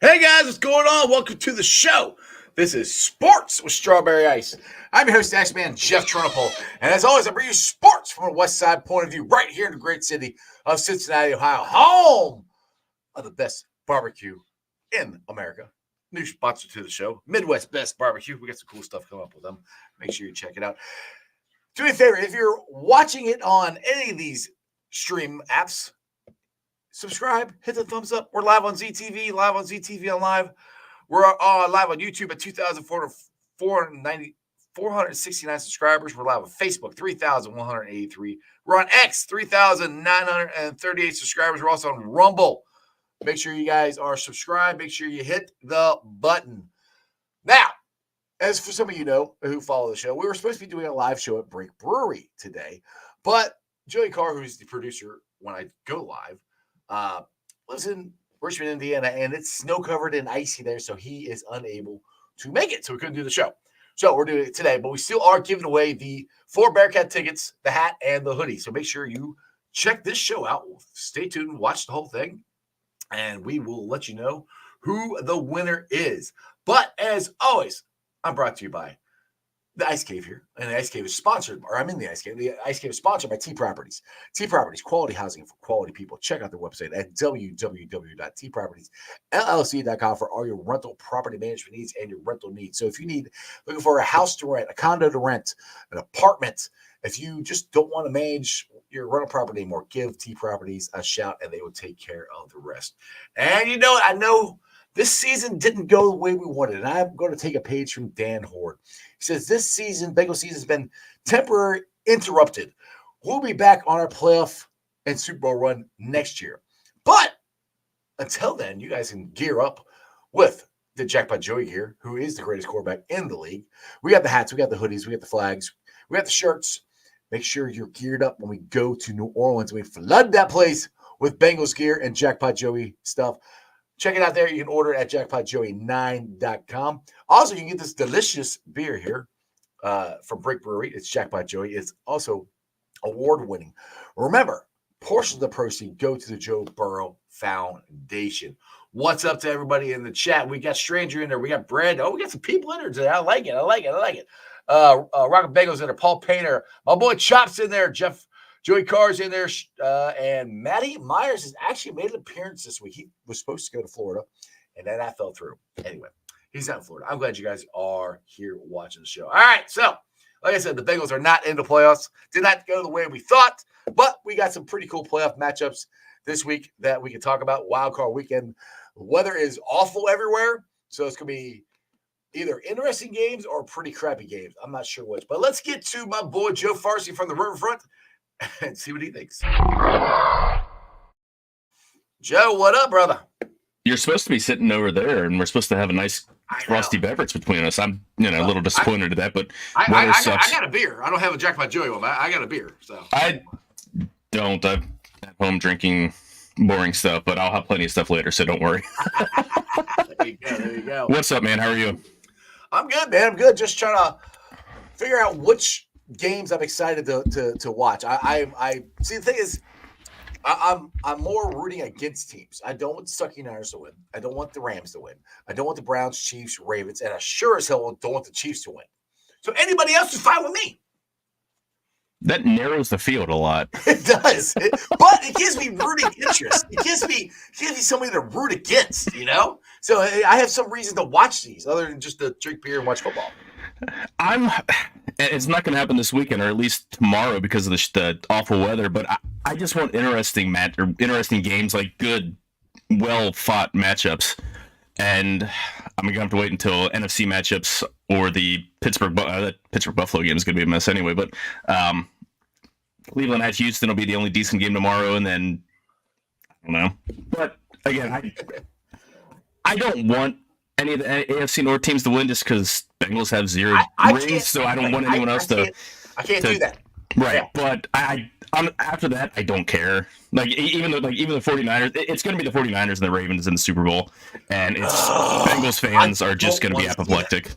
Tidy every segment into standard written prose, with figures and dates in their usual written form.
Hey guys, what's going on? Welcome to the show. This is Sports with Strawberry Ice. I'm your host, Ashman Jeff Trunapole, and as always, I bring you sports from a West Side point of view, right here in the great city of Cincinnati, Ohio, home of the best barbecue in America. New sponsor to the show, Midwest Best Barbecue. We got some cool stuff coming up with them. Make sure you check it out. Do me a favor, if you're watching it on any of these stream apps, subscribe, hit the thumbs up. We're live on ZTV, live on ZTV on live. We're live on YouTube at 2,469 subscribers. We're live on Facebook, 3,183. We're on X, 3,938 subscribers. We're also on Rumble. Make sure you guys are subscribed. Make sure you hit the button. Now, as for some of you know who follow the show, we were supposed to be doing a live show at Break Brewery today, but Joey Carr, who's the producer when I go live, lives in Richmond, Indiana, and it's snow-covered and icy there, so he is unable to make it, so we couldn't do the show. So we're doing it today, but we still are giving away the 4 Bearcat tickets, the hat, and the hoodie. So make sure you check this show out. Stay tuned, watch the whole thing, and we will let you know who the winner is. But as always, I'm brought to you by the Ice Cave here, and the Ice Cave is sponsored, or I'm in the Ice Cave. The Ice Cave is sponsored by T Properties. T Properties, quality housing for quality people. Check out their website at www.tpropertiesllc.com for all your rental property management needs and your rental needs. So if you need, looking for a house to rent, a condo to rent, an apartment, if you just don't want to manage your rental property anymore, give T Properties a shout, and they will take care of the rest. And you know, I know this season didn't go the way we wanted, and I'm going to take a page from Dan Horde. He says, this season, Bengals season has been temporarily interrupted. We'll be back on our playoff and Super Bowl run next year. But until then, you guys can gear up with the Jackpot Joey gear, who is the greatest quarterback in the league. We got the hats, we got the hoodies, we got the flags, we got the shirts. Make sure you're geared up when we go to New Orleans. We flood that place with Bengals gear and Jackpot Joey stuff. Check it out there. You can order it at jackpotjoey9.com. Also, you can get this delicious beer here from Break Brewery. It's Jackpot Joey. It's also award-winning. Remember, portions of the proceeds go to the Joe Burrow Foundation. What's up to everybody in the chat? We got Stranger in there. We got Brad. Oh, we got some people in there today. I like it. Rocket Bengals in there. Paul Painter. My boy Chop's in there. Joey Carr's in there, and Matty Myers has actually made an appearance this week. He was supposed to go to Florida, and then that fell through. Anyway, he's out in Florida. I'm glad you guys are here watching the show. All right, so like I said, the Bengals are not in the playoffs. Did not go the way we thought, but we got some pretty cool playoff matchups this week that we can talk about. Wildcard weekend. Weather is awful everywhere, so it's going to be either interesting games or pretty crappy games. I'm not sure which, but let's get to my boy Joe Farsi from the Riverfront and see what he thinks. Joe, what up, brother? You're supposed to be sitting over there, and we're supposed to have a nice frosty beverage between us. I'm, a little disappointed at that, but I got a beer. I don't have a Jackpot Joey one, but I got a beer. So I don't. I'm at home drinking boring stuff, but I'll have plenty of stuff later, so don't worry. There you go. What's up, man? How are you? I'm good, man. I'm good. Just trying to figure out which games I'm excited to watch. I see. The thing is, I'm more rooting against teams. I don't want the Sucky Niners to win. I don't want the Rams to win. I don't want the Browns, Chiefs, Ravens, and I sure as hell don't want the Chiefs to win. So anybody else is fine with me. That narrows the field a lot. It does, but it gives me rooting interest. It gives me somebody to root against. So I have some reason to watch these other than just to drink beer and watch football. It's not going to happen this weekend, or at least tomorrow, because of the awful weather. But I just want interesting games, like good, well fought matchups. And I'm gonna have to wait until NFC matchups or the Pittsburgh Buffalo game is gonna be a mess anyway. But Cleveland at Houston will be the only decent game tomorrow, and then I don't know. But again, I don't want any of the AFC North teams to win just because Bengals have zero rings, so I don't want anyone else to. I can't do that. Right, yeah. But I'm after that, I don't care. Even the 49ers, it's going to be the 49ers and the Ravens in the Super Bowl, and Bengals fans are just going to be apoplectic.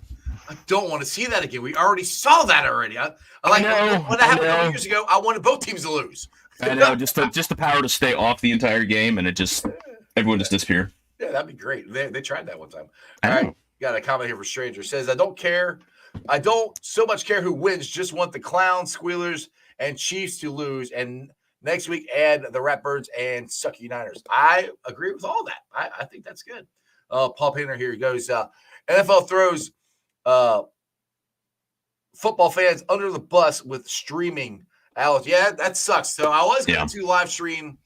I don't want to see that again. We already saw that already. I when that happened a few years ago, I wanted both teams to lose. I know, just the power to stay off the entire game, and everyone just disappear. Yeah, that'd be great. They tried that one time. All right, got a comment here for Stranger. It says, I don't so much care who wins. Just want the Clowns, Squealers, and Chiefs to lose. And next week, add the Ratbirds and Sucky Niners. I agree with all that. I think that's good. Paul Painter here goes, NFL throws football fans under the bus with streaming hours. Yeah, that sucks. So I was going to live stream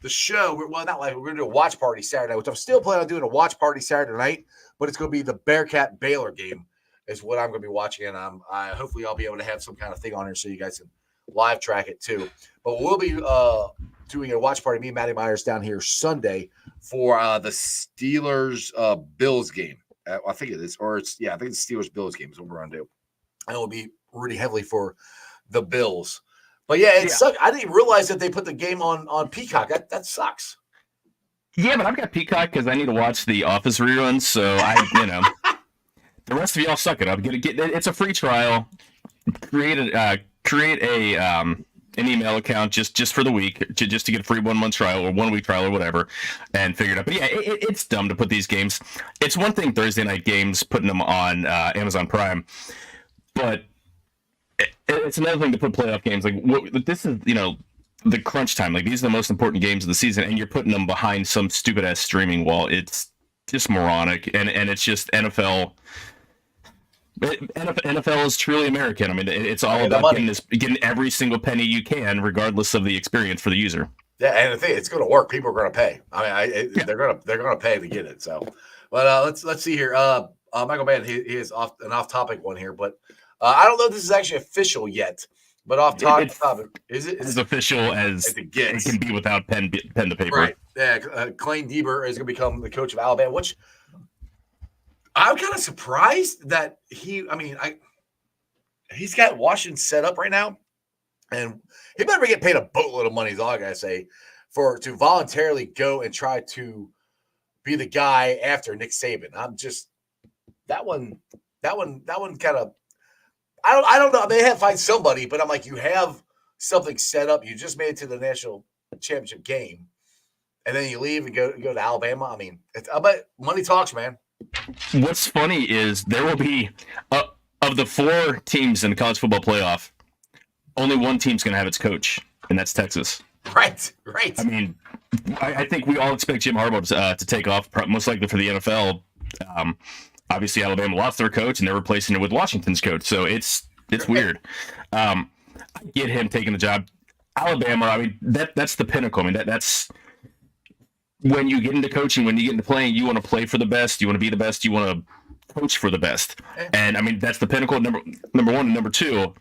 the show. Well, not live. We're going to do a watch party Saturday, which I'm still planning on doing a watch party Saturday night, but it's going to be the Bearcat Baylor game is what I'm going to be watching. And hopefully I'll be able to have some kind of thing on here so you guys can live track it too. But we'll be doing a watch party, me and Matty Myers down here Sunday for the Steelers Bills game. I think it is, I think it's Steelers Bills game is what we're going to do. And it will be really heavily for the Bills. But yeah, it sucks. I didn't realize that they put the game on Peacock. That sucks. Yeah, but I've got Peacock because I need to watch the Office reruns. So the rest of y'all suck it up. It's a free trial. Create an email account just for the week, just to get a free 1 month trial or 1 week trial or whatever, and figure it out. But yeah, it's dumb to put these games. It's one thing Thursday night games, putting them on Amazon Prime, but it's another thing to put playoff games. This is the crunch time. These are the most important games of the season, and you're putting them behind some stupid ass streaming wall. It's just moronic, and it's just NFL. NFL is truly American. I mean, it's all about getting every single penny you can, regardless of the experience for the user. Yeah, and the thing, it's going to work. People are going to pay. I mean, they're going to pay to get it. So, but let's see here. Michael Mann, he is an off-topic one here, but I don't know if this is actually official yet. But off-topic, is it as official as it can be without pen to paper? Right. Yeah. Clayne Deber is going to become the coach of Alabama, which I'm kind of surprised that he's got Washington set up right now, and he better get paid a boatload of money. Is all I gotta say to voluntarily go and try to be the guy after Nick Saban. I'm just that one kind of. I don't know. They have to find somebody, but I'm like, you have something set up. You just made it to the national championship game, and then you leave and go to Alabama. I mean, but money talks, man. What's funny is there will be of the 4 teams in the college football playoff, only one team's going to have its coach, and that's Texas. Right. I mean, I think we all expect Jim Harbaugh to take off, most likely for the NFL. Obviously, Alabama lost their coach, and they're replacing it with Washington's coach, so it's weird. I get him taking the job. Alabama, I mean, that's the pinnacle. I mean, that's when you get into coaching, when you get into playing, you want to play for the best, you want to be the best, you want to coach for the best. And I mean, that's the pinnacle. Number one and number 2,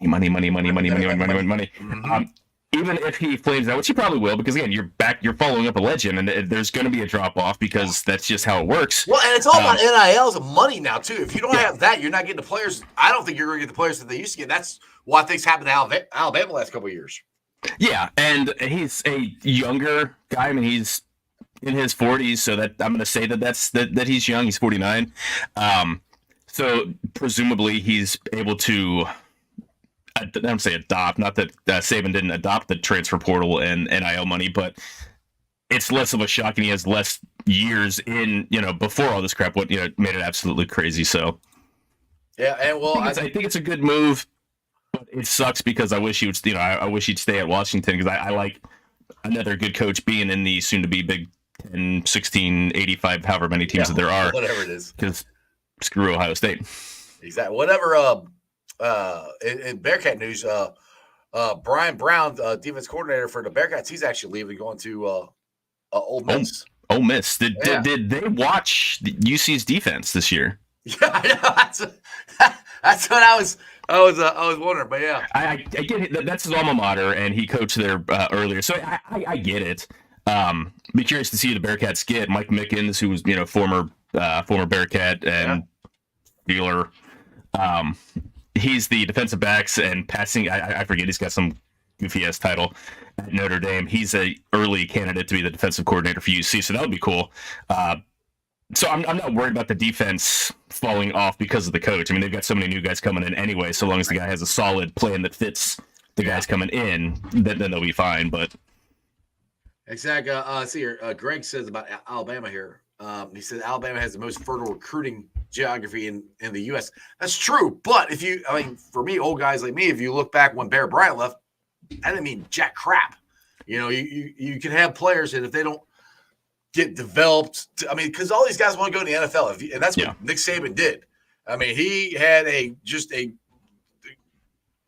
money. Mm-hmm. Even if he flames out, which he probably will, because again, you're following up a legend, and there's going to be a drop off because that's just how it works. Well, and it's all about NILs and money now too. If you don't have that, you're not getting the players. I don't think you're going to get the players that they used to get. That's why things happened to Alabama the last couple of years. Yeah, and he's a younger guy. I mean, he's in his 40s, so that I'm going to say that he's young. He's 49. So presumably he's able to. I don't say adopt. Not that Saban didn't adopt the transfer portal and NIL money, but it's less of a shock, and he has less years in. Before all this crap, what made it absolutely crazy. So yeah, and I think it's a good move. But it sucks because I wish he would. I wish he'd stay at Washington because I like another good coach being in the soon-to-be Big 10, 16, 85, however many teams that there are. Whatever it is. Because screw Ohio State. Exactly. Whatever. In Bearcat news, Brian Brown, defense coordinator for the Bearcats, he's actually leaving, going to Ole Miss. Ole Miss. Yeah. Did they watch UC's defense this year? Yeah, I know. That's what I was wondering. But yeah, I get it. That's his alma mater, and he coached there earlier, so I get it. Be curious to see who the Bearcats get. Mike Mickens, who was former Bearcat and dealer. He's the defensive backs and passing. I forget. He's got some goofy ass title at Notre Dame. He's a early candidate to be the defensive coordinator for UC, so that would be cool. So I'm not worried about the defense falling off because of the coach. I mean, they've got so many new guys coming in anyway. So long as the guy has a solid plan that fits the guys coming in, then they'll be fine. But exactly. See here, Greg says about Alabama here. He said Alabama has the most fertile recruiting geography in the U.S. That's true. But for me, old guys like me, if you look back when Bear Bryant left, I didn't mean jack crap. You can have players, and if they don't get developed, because all these guys want to go to the NFL, and that's what Nick Saban did. I mean, he had a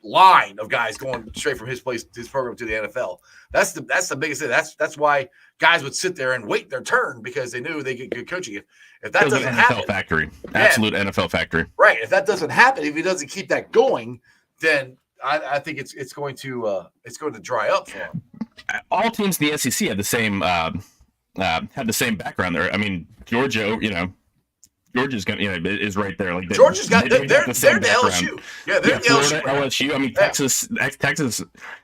line of guys going straight from his program to the NFL. That's the biggest thing. That's why guys would sit there and wait their turn, because they knew they get good coaching. If that doesn't happen, NFL factory, absolute NFL factory, right? If that doesn't happen, if he doesn't keep that going, then I think it's going to dry up for him. All teams in the SEC have the same background there. I mean, Georgia, Georgia's gonna, is right there. Like Georgia's got they're the LSU. Yeah, they're the Florida, LSU. I mean, Texas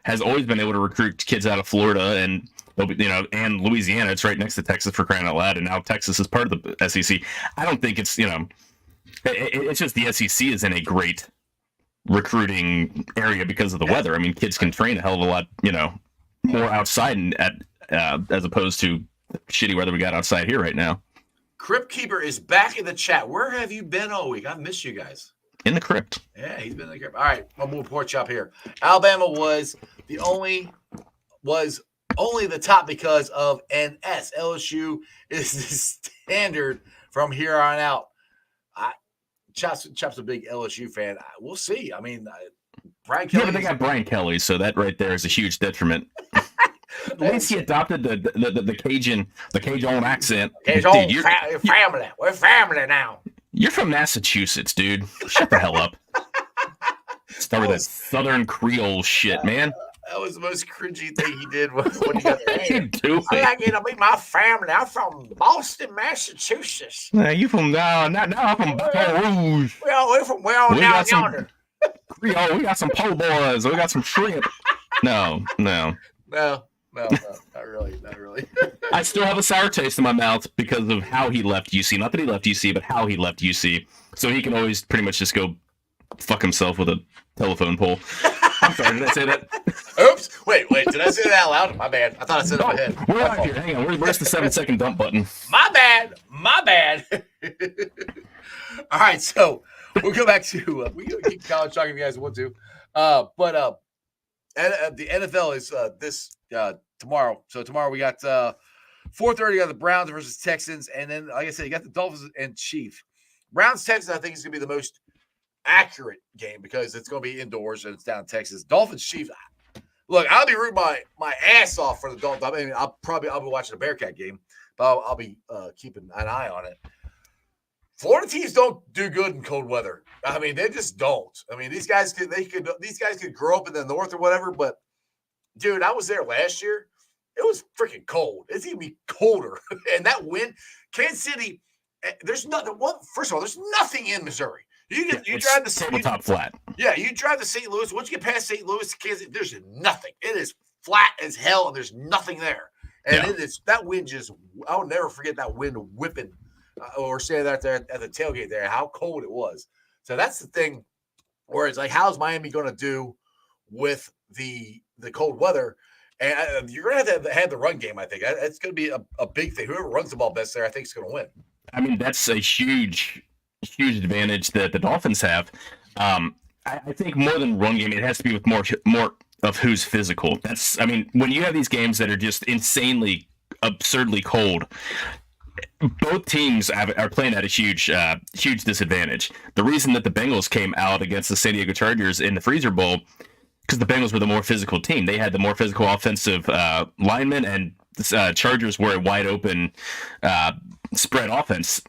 has always been able to recruit kids out of Florida and and Louisiana. It's right next to Texas, for crying out loud. And now Texas is part of the SEC. I don't think it's it's just the SEC is in a great recruiting area because of the weather. I mean, kids can train a hell of a lot, more outside and as opposed to the shitty weather we got outside here right now. Crypt Keeper is back in the chat. Where have you been all week? I've missed you guys. In the crypt. Yeah, he's been in the crypt. All right, one more pork chop here. Alabama was only the top because of NS. LSU is the standard from here on out. Chop's a big LSU fan. We'll see. I mean, Brian Kelly. Yeah, but they got Brian Kelly, so that right there is a huge detriment. At least he adopted the Cajun accent. Dude, family. We're family now. You're from Massachusetts, dude. Shut the hell up. Start with that Southern Creole shit, man. That was the most cringy thing he did when he got there. I like to meet my family. I'm from Boston, Massachusetts. You from now? I'm from Baton Rouge. We're from down yonder. Creole. We got some po' boys. We got some shrimp. No, not really. I still have a sour taste in my mouth because of how he left UC. Not that he left UC, but how he left UC. So he can always pretty much just go fuck himself with a telephone pole. I'm sorry, did I say that? Oops. Wait. Did I say that out loud? My bad. I thought I said it in my head. We're out here. Hang on. Where's the 7-second dump button? My bad. All right, so we'll go back to we can keep college talking if you guys want to. But the NFL is this tomorrow. So tomorrow we got 4:30 got the Browns versus Texans, and then like I said, you got the Dolphins and Chiefs. Browns Texans, I think, is gonna be the most accurate game because it's going to be indoors and it's down in Texas. Dolphins Chiefs. Look, I'll be rooting my ass off for the Dolphins. I mean, I'll be watching a Bearcat game, but I'll be keeping an eye on it. Florida teams don't do good in cold weather. I mean, they just don't. I mean, these guys could grow up in the north or whatever, but dude, I was there last year. It was freaking cold. It's gonna be colder, and that wind, Kansas City. There's nothing. Well, first of all, there's nothing in Missouri. You drive to tabletop flat. Yeah, you drive to St. Louis. Once you get past St. Louis, Kansas, there's nothing. It is flat as hell, and there's nothing there. And it is that wind just. I'll never forget that wind whipping, or standing out there at the tailgate there. How cold it was. So that's the thing. Where it's like, how's Miami going to do with the cold weather? And you're going to have the run game. I think it's going to be a big thing. Whoever runs the ball best there, I think, is going to win. I mean, that's a huge advantage that the Dolphins have. I think more than run game, it has to be with more of who's physical. When you have these games that are just insanely, absurdly cold, both teams are playing at a huge disadvantage. The reason that the Bengals came out against the San Diego Chargers in the Freezer Bowl, because the Bengals were the more physical team. They had the more physical offensive linemen, and the Chargers were a wide open spread offense.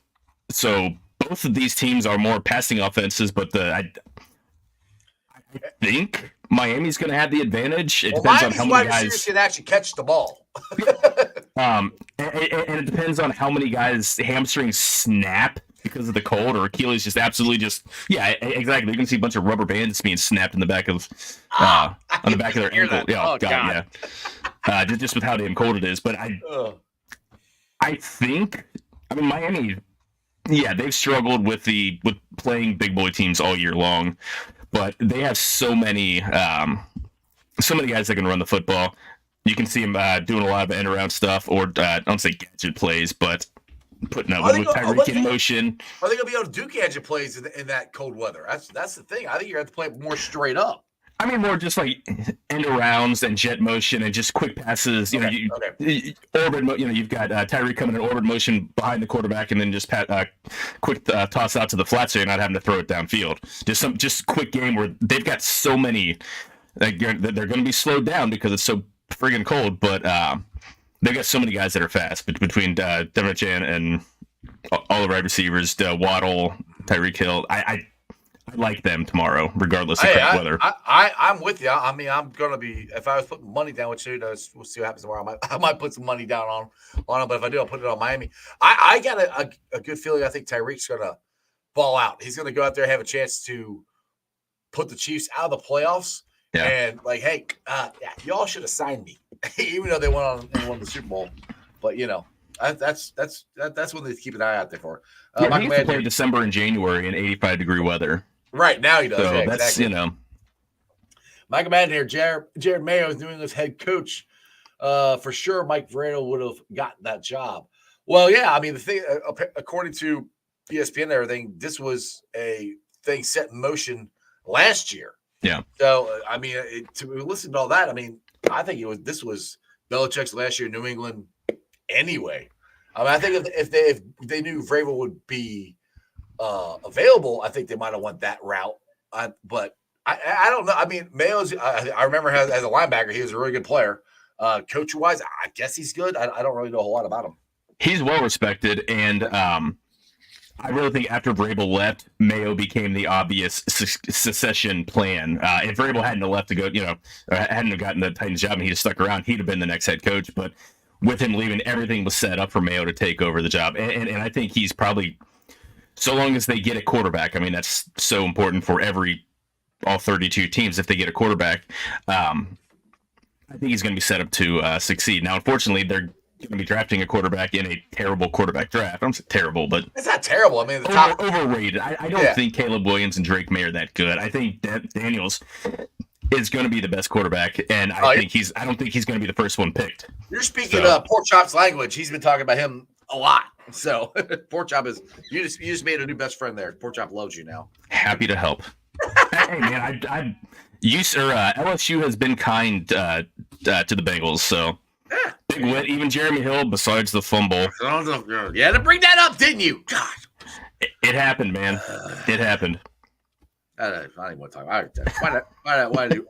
So both of these teams are more passing offenses, but I think Miami's going to have the advantage. It depends on how many guys can actually catch the ball. and it depends on how many guys hamstrings snap because of the cold, or Achilles exactly. You can see a bunch of rubber bands being snapped in the back of on the back of their ankle. Yeah, oh, God. Yeah. Just with how damn cold it is. But I think, Miami. Yeah, they've struggled with playing big boy teams all year long, but they have so many guys that can run the football. You can see them doing a lot of end around stuff, or I don't say gadget plays, but putting up with Tyreek in motion. Are they going to be able to do gadget plays in that cold weather? That's the thing. I think you have to play more straight up. More just like end arounds and jet motion and just quick passes. Orbit. You've got Tyreek coming in orbit motion behind the quarterback, and then just quick toss out to the flat, so you're not having to throw it downfield. Just quick game where they've got so many. Like, they're going to be slowed down because it's so friggin' cold, but they've got so many guys that are fast between Devin Chan and all the right receivers, Waddle, Tyreek Hill. I like them tomorrow, regardless of weather. I'm with you. I'm going to be, if I was putting money down, which we'll see what happens tomorrow. I might put some money down on them, but if I do, I'll put it on Miami. I got a good feeling. I think Tyreek's going to ball out. He's going to go out there and have a chance to put the Chiefs out of the playoffs. Yeah. And hey, y'all should have signed me, even though they won the Super Bowl. But that's what they keep an eye out there for. He used to play December and January in 85-degree weather. Right now he does. So yeah, that's exactly. Michael Madden here. Jared Mayo is New England's head coach. For sure, Mike Vrabel would have gotten that job. Well, yeah. The thing, according to ESPN and everything, this was a thing set in motion last year. Yeah. So to listen to all that, I think this was Belichick's last year in New England anyway. I think if they knew Vrabel would be available, I think they might have went that route. But I don't know. Mayo's. I remember as a linebacker, he was a really good player. Coach wise, I guess he's good. I don't really know a whole lot about him. He's well respected, and I really think after Vrabel left, Mayo became the obvious succession plan. If Vrabel hadn't left to go, or hadn't gotten the Titans job and he just stuck around, he'd have been the next head coach. But with him leaving, everything was set up for Mayo to take over the job. And I think he's probably, so long as they get a quarterback, that's so important for all 32 teams. If they get a quarterback, I think he's going to be set up to succeed. Now, unfortunately, they're going to be drafting a quarterback in a terrible quarterback draft. I don't say terrible, but it's not terrible. The top overrated. I don't think Caleb Williams and Drake May are that good. I think Daniels is going to be the best quarterback, and I don't think he's going to be the first one picked. You're speaking Pork Chop's language. He's been talking about him a lot. So Pork Chop is you just made a new best friend there. Pork Chop loves you now. Happy to help. Hey man, LSU has been kind to the Bengals, so. Yeah. Big win. Even Jeremy Hill, besides the fumble. You had to bring that up, didn't you? God. It happened, man. It happened. I don't even want to talk about it. Why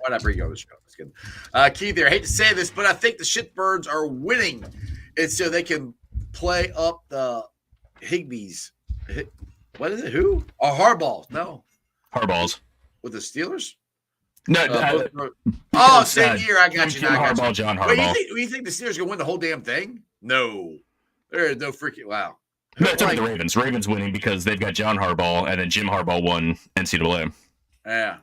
not bring you on the show? That's good. Keith here. I hate to say this, but I think the shitbirds are winning. It's so they can play up the Higbees. What is it? Who? Oh, Hardballs. No. Hardballs. With the Steelers? No. Same year. I got you. Harbaugh, John Harbaugh. Wait, you think the Steelers are going to win the whole damn thing? No. There is no freaking wow. No, it's like the Ravens. Ravens winning because they've got John Harbaugh, and then Jim Harbaugh won NCAA. Yeah.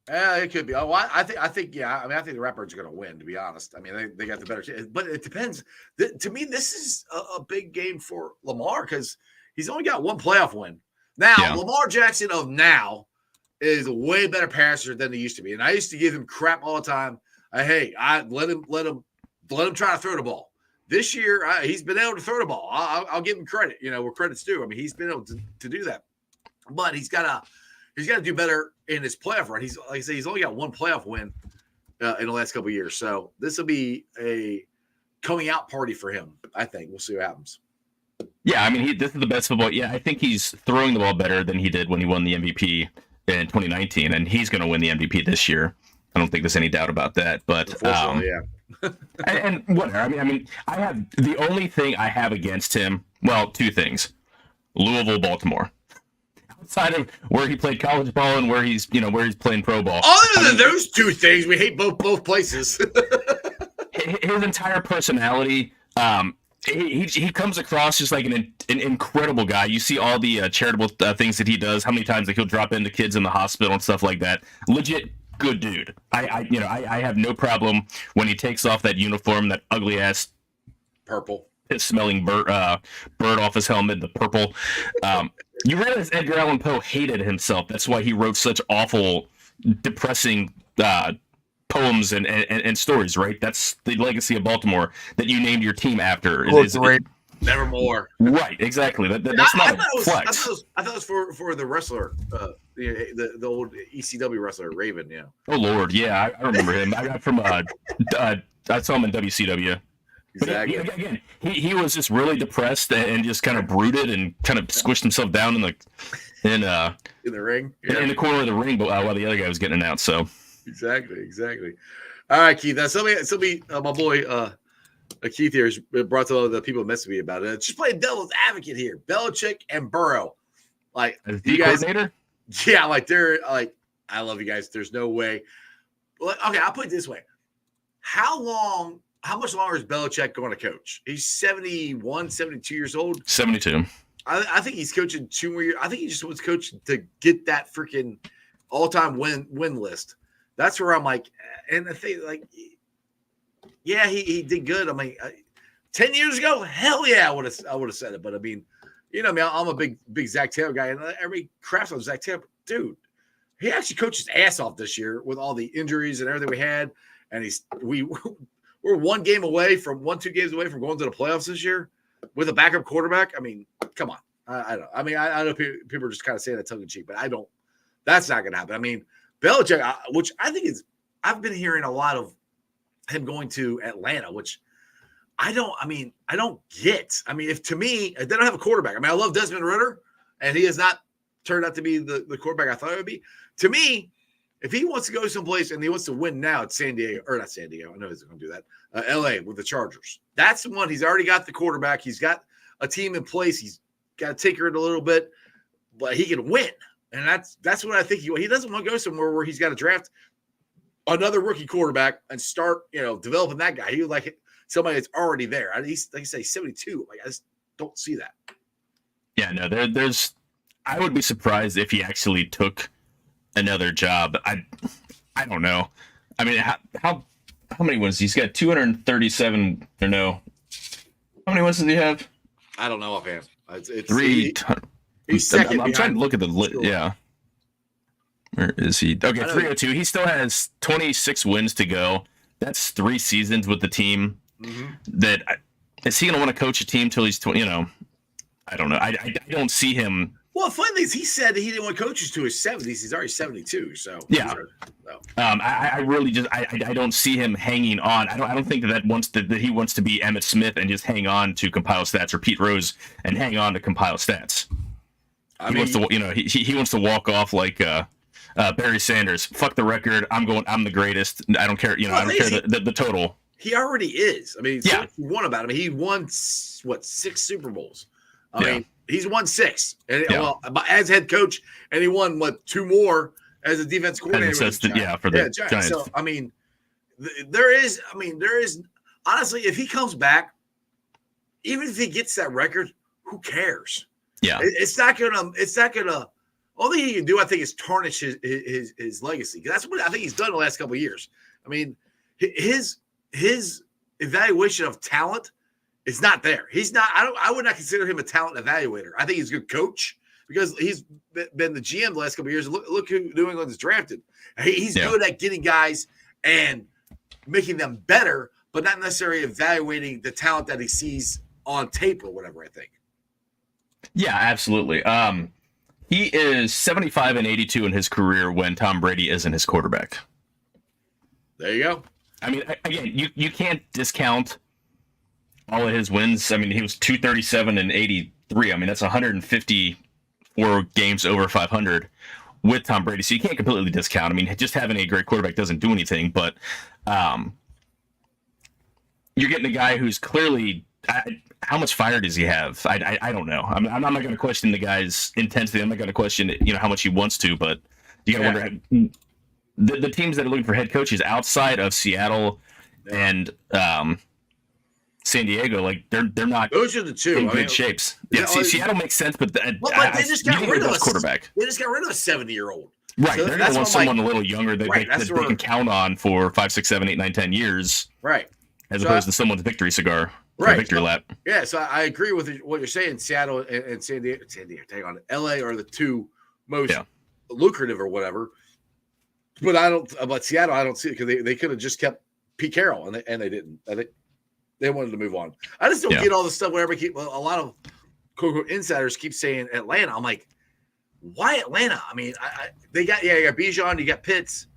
Yeah, it could be. Oh, I think I think the Ratbirds are going to win, to be honest. They got the better chance. But it depends. To me, this is a big game for Lamar because he's only got one playoff win. Now, Lamar Jackson of now is a way better passer than he used to be. And I used to give him crap all the time. I let him try to throw the ball. This year, he's been able to throw the ball. I'll give him credit, where credit's due. He's been able to do that. But he's got to do better in his playoff run. He's like I say, he's only got one playoff win in the last couple of years. So this will be a coming out party for him. I think we'll see what happens. Yeah, I mean, this is the best football. Yeah, I think he's throwing the ball better than he did when he won the MVP in 2019, and he's going to win the MVP this year. I don't think there's any doubt about that. But Unfortunately, yeah. and whatever. I mean, I have the only thing I have against him. Well, two things: Louisville, Baltimore. Outside of where he played college ball and where he's playing pro ball. Other than those two things, we hate both places. His entire personality. He comes across just like an incredible guy. You see all the charitable things that he does. How many times like he'll drop into kids in the hospital and stuff like that. Legit good dude. I have no problem when he takes off that uniform, that ugly ass purple, smelling bird off his helmet, the purple. You realize Edgar Allan Poe hated himself. That's why he wrote such awful, depressing poems and stories, right? That's the legacy of Baltimore that you named your team after. Nevermore. Right, exactly. That's not a flex. I thought it was for the wrestler, the old ECW wrestler, Raven. Yeah. Oh Lord, yeah, I remember him. I got from I saw him in WCW. Exactly. But again, he was just really depressed and just kind of brooded and kind of squished himself down in the ring, in the corner of the ring, but while the other guy was getting announced. So. Exactly. All right, Keith. Now, somebody, my boy Keith here has brought to all the people messaging me about it. Just playing devil's advocate here. Belichick and Burrow, like as you guys, coordinator. Yeah, like they're like, I love you guys. There's no way. Okay, I'll put it this way: how much longer is Belichick going to coach? He's 71, 72 years old. 72. I think he's coaching 2 more years. I think he just wants coaching to get that freaking all-time win list. That's where I'm like, and the thing, like, yeah, he did good. I mean, 10 years ago, hell yeah, I would have said it. But I mean, I'm a big Zach Taylor guy, and everybody craps on Zach Taylor. Dude, he actually coached his ass off this year with all the injuries and everything we had, and we're 2 games away from going to the playoffs this year with a backup quarterback. I mean, come on. I don't. I mean, I know people are just kind of saying that tongue in cheek, but I don't. That's not going to happen. I mean. Belichick, which I think I've been hearing a lot of him going to Atlanta, which I don't get. I mean, if they don't have a quarterback, I mean, I love Desmond Ritter, and he has not turned out to be the quarterback I thought it would be. To me, if he wants to go someplace and he wants to win now, it's San Diego, or not San Diego. I know he's going to do that. LA with the Chargers. That's the one. He's already got the quarterback. He's got a team in place. He's got to tinker it a little bit, but he can win. And that's what I think he doesn't want to go somewhere where he's got to draft another rookie quarterback and start, developing that guy. He would like somebody that's already there. He's like I say, 72. Like I just don't see that. Yeah, no, there's. I would be surprised if he actually took another job. I don't know. I mean, how many wins? He's got 237 or no? How many wins does he have? I don't know offhand. It's 300. He's second. I'm trying to look at the list. Yeah. Where is he? Okay, 302. He still has 26 wins to go. That's 3 seasons with the team. Mm-hmm. Is he going to want to coach a team till he's 20? I don't know. I don't see him. Well, the funny thing is, he said that he didn't want coaches to his 70s. He's already 72. So yeah. I really just I don't see him hanging on. I don't think that he wants to be Emmitt Smith and just hang on to compile stats, or Pete Rose and hang on to compile stats. He wants to walk off like Barry Sanders. Fuck the record. I'm the greatest. I don't care. I don't care the total. He already is. I mean, he won about him. He won 6 Super Bowls. I mean, he's won 6, and as head coach, and he won 2 more as a defense coordinator. For the Giants. So I mean, there is. Honestly, if he comes back, even if he gets that record, who cares? Yeah, it's not gonna. Only thing he can do, I think, is tarnish his legacy. That's what I think he's done the last couple of years. I mean, his evaluation of talent is not there. He's not. I would not consider him a talent evaluator. I think he's a good coach because he's been the GM the last couple of years. Look who New England has drafted. He's good at getting guys and making them better, but not necessarily evaluating the talent that he sees on tape or whatever. I think. Yeah, absolutely. He is 75 and 82 in his career when Tom Brady isn't his quarterback. There you go. I mean, again, you can't discount all of his wins. I mean, he was 237 and 83. I mean, that's 154 games over 500 with Tom Brady. So you can't completely discount. I mean, just having a great quarterback doesn't do anything, but you're getting a guy who's clearly. How much fire does he have? I don't know. I'm not going to question the guy's intensity. I'm not going to question how much he wants to, but you got to wonder the teams that are looking for head coaches outside of Seattle and San Diego, like they're not. Those are the two in good shapes. Yeah, Seattle makes sense, but they just got rid of a quarterback. They just got rid of a 70-year-old. Right, so they're going to want someone a little younger that they can count on for 5, 6, 7, 8, 9, 10 years. Right, as opposed to someone's victory cigar. Right. Victory lap. Yeah, so I agree with what you're saying. Seattle and San Diego, take on LA are the two most lucrative or whatever. But Seattle, I don't see it because they could have just kept Pete Carroll and they didn't. They wanted to move on. I just don't get all the stuff where a lot of quote insiders keep saying Atlanta. I'm like, why Atlanta? I mean, you got Bijan, you got Pitts.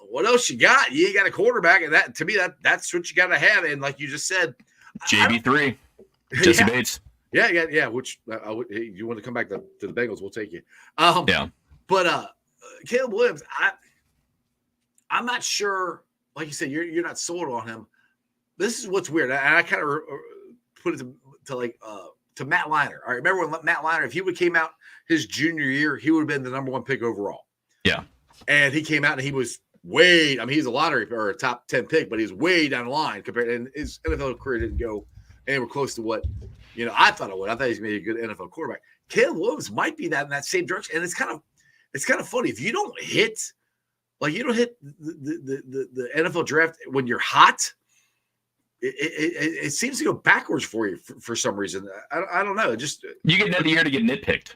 What else you got? You ain't got a quarterback, and that to me that's what you got to have. And like you just said, JB3, Jesse Bates. Yeah. Which you want to come back to the Bengals? We'll take you. But Caleb Williams, I'm not sure. Like you said, you're not sold on him. This is what's weird, and I kind of put it to Matt Leinart. All right, remember when Matt Leinart, if he would came out his junior year, he would have been the number 1 pick overall. Yeah, and he came out and he was. He's a lottery or a top 10 pick, but he's way down the line compared. And his NFL career didn't go anywhere close to what I thought it would. I thought he's made a good NFL quarterback. Caleb Williams might be that in that same direction, and it's kind of funny if you don't hit the NFL draft when you're hot. It seems to go backwards for you for some reason. I don't know. You get another year to get nitpicked.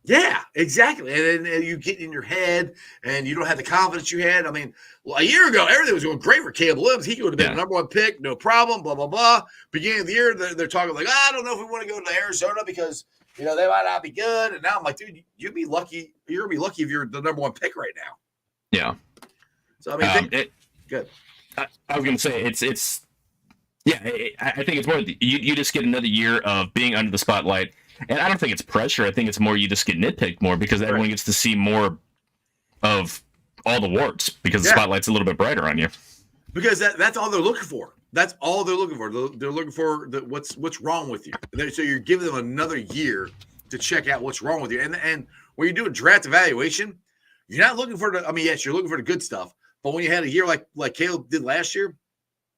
Yeah, exactly. And then you get in your head and you don't have the confidence you had. I mean, a year ago, everything was going great for Caleb Williams. He would have been the number 1 pick, no problem, blah, blah, blah. Beginning of the year, they're talking like, I don't know if we want to go to Arizona because, they might not be good. And now I'm like, dude, you'd be lucky. You're going to be lucky if you're the number 1 pick right now. Yeah. So, I mean, good. I was going to say, I think it's more, you just get another year of being under the spotlight. And I don't think it's pressure. I think it's more you just get nitpicked more because everyone gets to see more of all the warts because the spotlight's a little bit brighter on you. Because that's all they're looking for. That's all they're looking for. They're looking for what's wrong with you. So you're giving them another year to check out what's wrong with you. And when you do a draft evaluation, you're not looking for yes, you're looking for the good stuff. But when you had a year like Caleb did last year,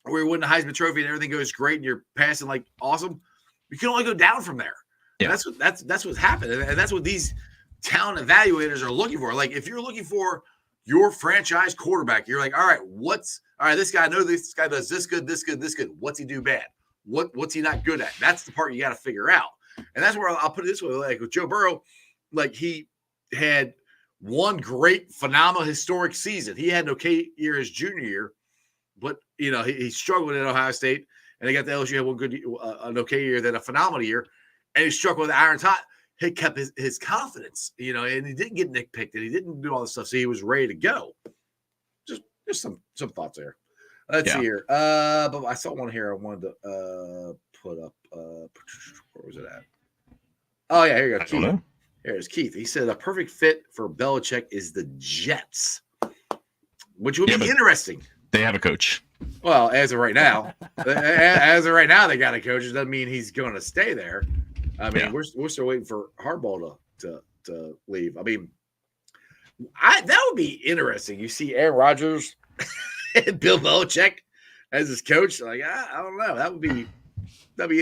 where you win the Heisman Trophy and everything goes great and you're passing like awesome, you can only go down from there. Yeah. That's what's happened, and that's what these talent evaluators are looking for. Like if you're looking for your franchise quarterback, you're like, all right, this guy, I know this guy does this good, this good, this good. What's he do bad? What's he not good at? That's the part you got to figure out. And that's where I'll put it this way: like with Joe Burrow, like he had one great, phenomenal, historic season. He had an okay year his junior year, but he struggled at Ohio State, and they got the LSU had one good, an okay year, then a phenomenal year. And he struck with Iron Tot. He kept his confidence, and he didn't get nitpicked, and he didn't do all this stuff, so he was ready to go. Just some thoughts there. Let's see here. But I saw one here. I wanted to put up. Where was it at? Oh yeah, here you go. Keith. Here's Keith. He said a perfect fit for Belichick is the Jets, which would be interesting. They have a coach. Well, as of right now, they got a coach. It doesn't mean he's going to stay there. I mean, we're still waiting for Harbaugh to leave. I mean, that would be interesting. You see Aaron Rodgers and Bill Belichick as his coach. Like, I don't know. That'd be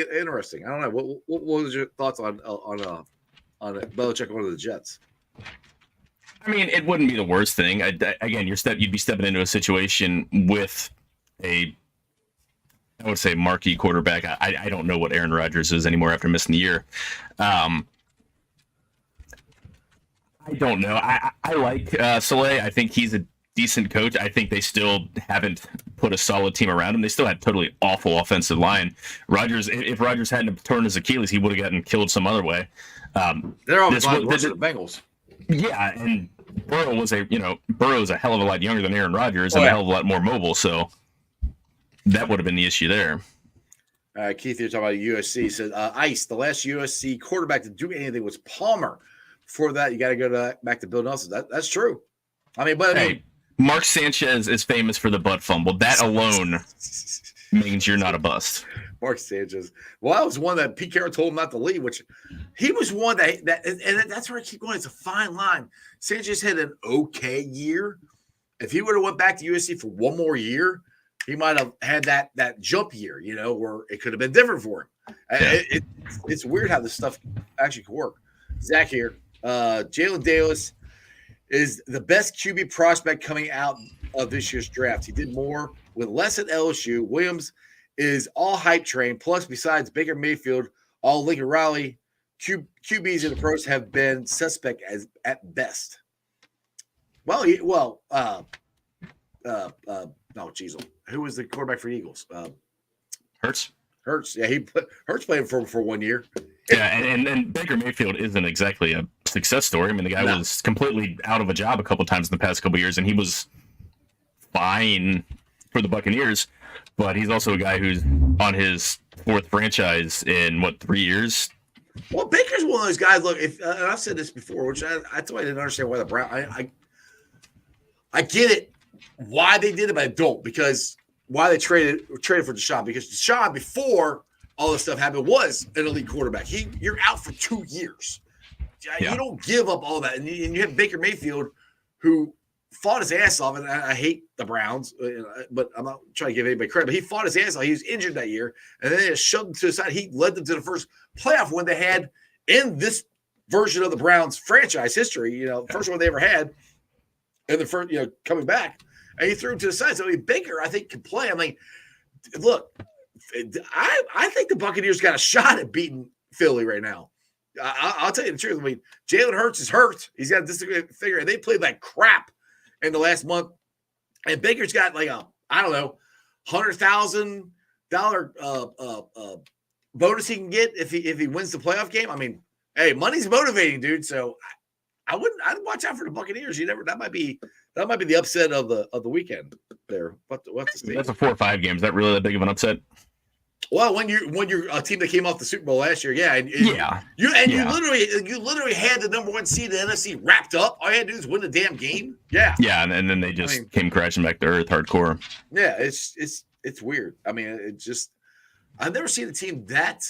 interesting. I don't know. What was your thoughts on Belichick going to the Jets? I mean, it wouldn't be the worst thing. Again, you'd be stepping into a situation with I would say marquee quarterback. I don't know what Aaron Rodgers is anymore after missing the year. I don't know. I like Saleh. I think he's a decent coach. I think they still haven't put a solid team around him. They still had totally awful offensive line. If Rodgers hadn't torn his Achilles, he would have gotten killed some other way. They're all the Bengals. Yeah, and Burrow's a hell of a lot younger than Aaron Rodgers and a hell of a lot more mobile. So that would have been the issue there. Keith, you're talking about USC. Says Ice, the last USC quarterback to do anything was Palmer. Before that, you got to go back to Bill Nelson. That's true. I mean, Mark Sanchez is famous for the butt fumble. That alone means you're not a bust. Mark Sanchez. Well, that was one that Pete Carroll told him not to leave, which he was one and that's where I keep going. It's a fine line. Sanchez had an okay year. If he would have went back to USC for one more year, he might have had that jump year, where it could have been different for him. Yeah. It's weird how this stuff actually could work. Zach here. Jalen Davis is the best QB prospect coming out of this year's draft. He did more with less at LSU. Williams is all hype train. Plus, besides Baker Mayfield, all Lincoln Riley QBs in the pros have been suspect at best. Who was the quarterback for Eagles? Hurts. Yeah, Hurts played for 1 year. Yeah, and Baker Mayfield isn't exactly a success story. I mean, the guy was completely out of a job a couple times in the past couple years, and he was fine for the Buccaneers. But he's also a guy who's on his fourth franchise in 3 years. Well, Baker's one of those guys. Look, and I've said this before, which I thought I didn't understand why the Browns. I get it why they did it, but I don't, because why they traded for Deshaun, because Deshaun, before all this stuff happened, was an elite quarterback. You're out for 2 years. Yeah. You don't give up all that, and you have Baker Mayfield, who fought his ass off, and I hate the Browns, but I'm not trying to give anybody credit, but he fought his ass off. He was injured that year, and then they just shoved him to the side. He led them to the first playoff win they had in this version of the Browns franchise history, first one they ever had, and the first, coming back, and he threw him to the side. So, Baker, I think, can play. I mean, look, I think the Buccaneers got a shot at beating Philly right now. I'll tell you the truth. I mean, Jalen Hurts is hurt. He's got this figure, and they played like crap in the last month. And Baker's got like $100,000 bonus he can get if he wins the playoff game. I mean, hey, money's motivating, dude. So I'd watch out for the Buccaneers. That might be the upset of the weekend there. We'll have to see. That's a 4 or 5 games. Is that really that big of an upset? Well, when you're a team that came off the Super Bowl last year, you literally had the number 1 seed in the NFC wrapped up. All you had to do is win the damn game. Yeah, and then they just came crashing back to earth, hardcore. Yeah, it's weird. I mean, it just I've never seen a team that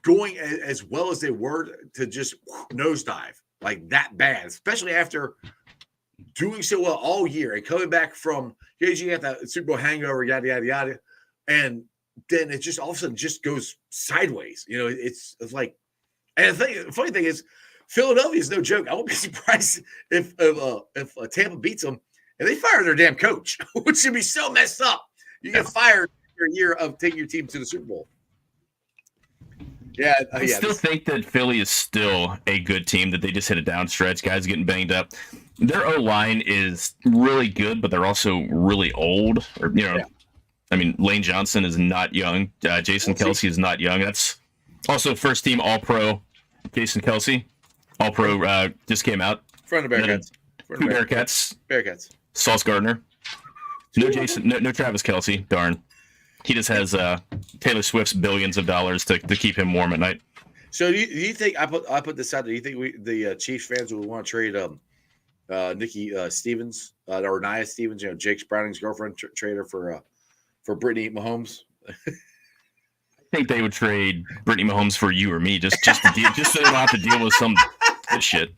going as well as they were to just nosedive like that bad, especially after doing so well all year and coming back from you have that Super Bowl hangover, yada yada yada, and then it just all of a sudden just goes sideways. It's like, and the funny thing is, Philadelphia is no joke. I won't be surprised if Tampa beats them and they fire their damn coach, which should be so messed up. You get fired for a year of taking your team to the Super Bowl. Yeah, I still think that Philly is still a good team, that they just hit a down stretch. Guys getting banged up. Their O-line is really good, but they're also really old. I mean, Lane Johnson is not young. Jason Kelce is not young. That's also first team All-Pro Jason Kelce. All-Pro just came out. Front of Bearcats. Bearcats. Sauce Gardner. No Travis Kelce. Darn. He just has Taylor Swift's billions of dollars to keep him warm at night. So do you think I put this out there? Do you think the Chiefs fans would want to trade Nikki Stevens or Nia Stevens? Jake Browning's girlfriend, trade her for Brittany Mahomes? I think they would trade Brittany Mahomes for you or me, just so they don't have to deal with some shit.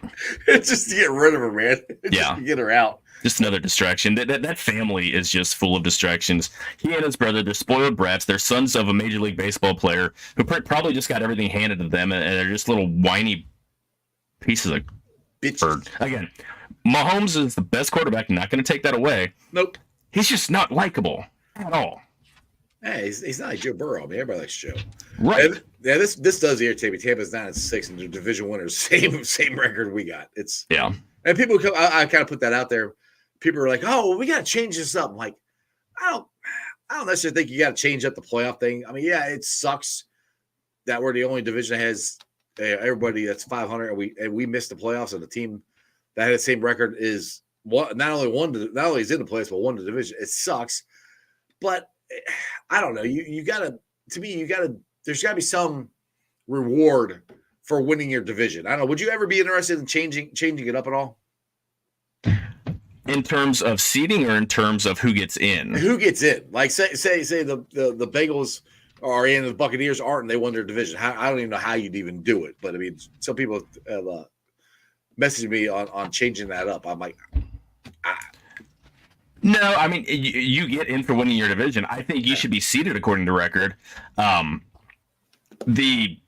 Just to get rid of her, man. Yeah, to get her out. Just another distraction. That family is just full of distractions. He and his brother, they're spoiled brats. They're sons of a Major League Baseball player who probably just got everything handed to them, and they're just little whiny pieces of bird. Again, Mahomes is the best quarterback. Not going to take that away. Nope. He's just not likable at all. Hey, he's not like Joe Burrow, man. Everybody likes Joe. Right. And, this does irritate me. Tampa's 9-6, and the division winners, same record we got. And people come. I kind of put that out there. People are like, "Oh, well, we got to change this up." I'm like, I don't necessarily think you got to change up the playoff thing. I mean, yeah, it sucks that we're the only division that has everybody that's 500, and we missed the playoffs, and the team that had the same record is not only is in the playoffs, but won the division. It sucks, but I don't know. You got to to me, there's got to be some reward for winning your division. I don't know. Would you ever be interested in changing it up at all? In terms of seeding, or in terms of who gets in? Who gets in? Like say the Bengals are in, the Buccaneers aren't, and they won their division. I don't even know how you'd even do it. But I mean, some people have messaged me on changing that up. I'm like, No, I mean, you get in for winning your division. I think you should be seeded according to record. The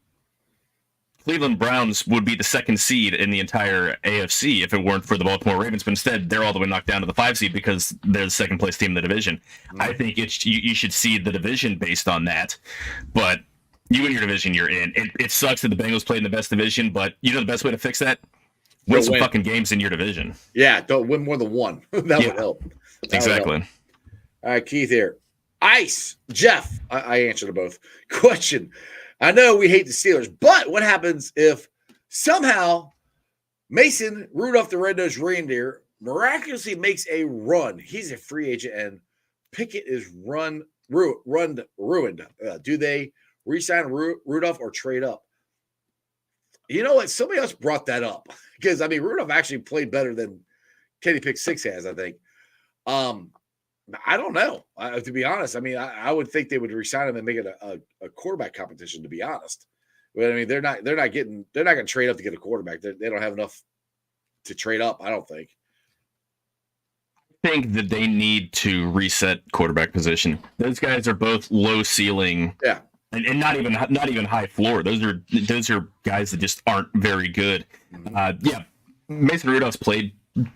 Cleveland Browns would be the second seed in the entire AFC if it weren't for the Baltimore Ravens, but instead they're all the way knocked down to the 5 seed because they're the second place team in the division. Mm-hmm. I think you should seed the division based on that, but you win your division, you're in. It sucks that the Bengals played in the best division, but you know the best way to fix that? Win some fucking games in your division. Yeah, don't win more than one. That would help. Exactly. All right, Keith here. Ice. Jeff. I answered to both. Question. I know we hate the Steelers, but what happens if somehow Mason Rudolph the Red-Nosed Reindeer miraculously makes a run? He's a free agent, and Pickett is ruined. Do they re-sign Rudolph or trade up? You know what? Somebody else brought that up because, I mean, Rudolph actually played better than Kenny Pick 6 has, I think. I don't know. To be honest, I mean, I would think they would resign him and make it a quarterback competition. To be honest, but I mean, they're not going to trade up to get a quarterback. They don't have enough to trade up. I don't think. I think that they need to reset quarterback position. Those guys are both low ceiling, yeah, and not even high floor. Those are guys that just aren't very good. Yeah, Mason Rudolph's played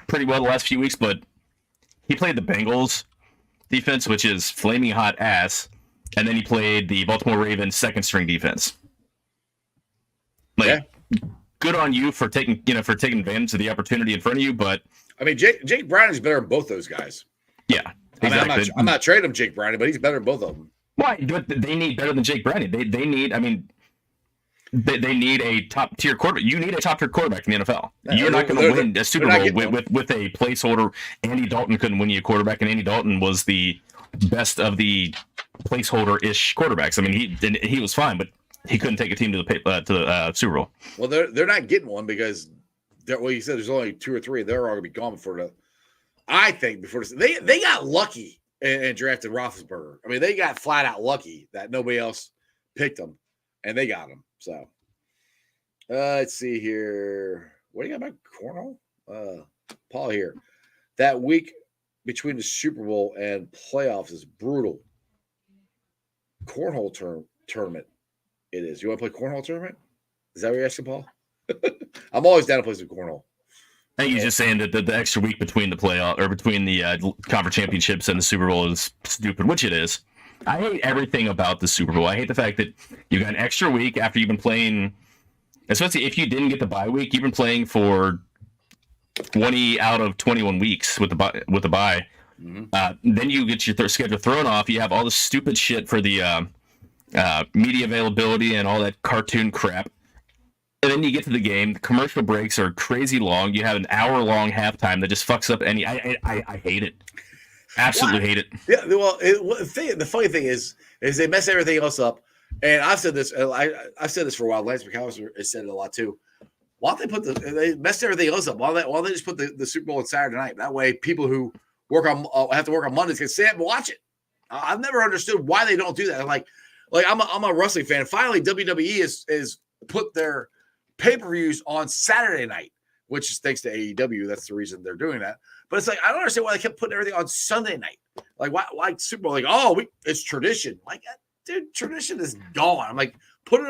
pretty well the last few weeks, but he played the Bengals defense, which is flaming hot ass, and then he played the Baltimore Ravens second string defense. Good on you for taking advantage of the opportunity in front of you, but I mean, Jake Browning is better than both those guys. Yeah, exactly. I mean, I'm not trading him Jake Browning, but he's better than both of them. Why? They need better than Jake Browning. They need. I mean, they need a top tier quarterback. You need a top tier quarterback in the NFL. You're not going to win a Super Bowl with a placeholder. Andy Dalton couldn't win you a quarterback, and Andy Dalton was the best of the placeholder-ish quarterbacks. I mean, he was fine, but he couldn't take a team to the Super Bowl. Well, they're not getting one because you said there's only 2 or 3. They're all going to be gone before they got lucky and drafted Roethlisberger. I mean, they got flat out lucky that nobody else picked them, and they got him. So, let's see here. What do you got about cornhole? Paul here. That week between the Super Bowl and playoffs is brutal. Cornhole tournament. It is. You want to play cornhole tournament? Is that what you're asking, Paul? I'm always down to play some cornhole. I think you're just saying that the extra week between the playoff or between the conference championships and the Super Bowl is stupid, which it is. I hate everything about the Super Bowl. I hate the fact that you got an extra week after you've been playing, especially if you didn't get the bye week. You've been playing for 20 out of 21 weeks with the bye. Mm-hmm. Then you get your schedule thrown off. You have all this stupid shit for the media availability and all that cartoon crap. And then you get to the game. The commercial breaks are crazy long. You have an hour-long halftime that just fucks up any. I hate it. Absolutely hate it. Yeah, well, the funny thing is they mess everything else up. And I've said this. I've said this for a while. Lance McAllister has said it a lot too. Why don't they messed everything else up? Why don't they just put the Super Bowl on Saturday night? That way, people who have to work on Mondays can stay up and watch it. I've never understood why they don't do that. Like I'm a wrestling fan. Finally, WWE is put their pay-per-views on Saturday night, which is thanks to AEW. That's the reason they're doing that. But it's like, I don't understand why they kept putting everything on Sunday night. Like, why Super Bowl? Like, it's tradition. Like, dude, tradition is gone. I'm like, put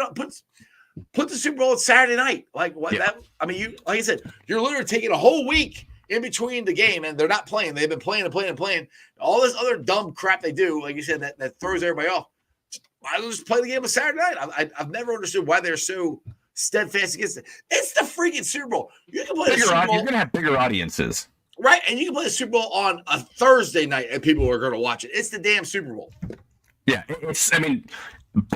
the Super Bowl on Saturday night. Like, what? Yeah. Like I said, you're literally taking a whole week in between the game, and they're not playing. They've been playing and playing and playing. All this other dumb crap they do, like you said, that throws everybody off. Why don't just play the game on Saturday night? I've never understood why they're so steadfast against it. It's the freaking Super Bowl. You can play the Super Bowl. You're going to have bigger audiences. Right, and you can play the Super Bowl on a Thursday night, and people are going to watch it. It's the damn Super Bowl. Yeah,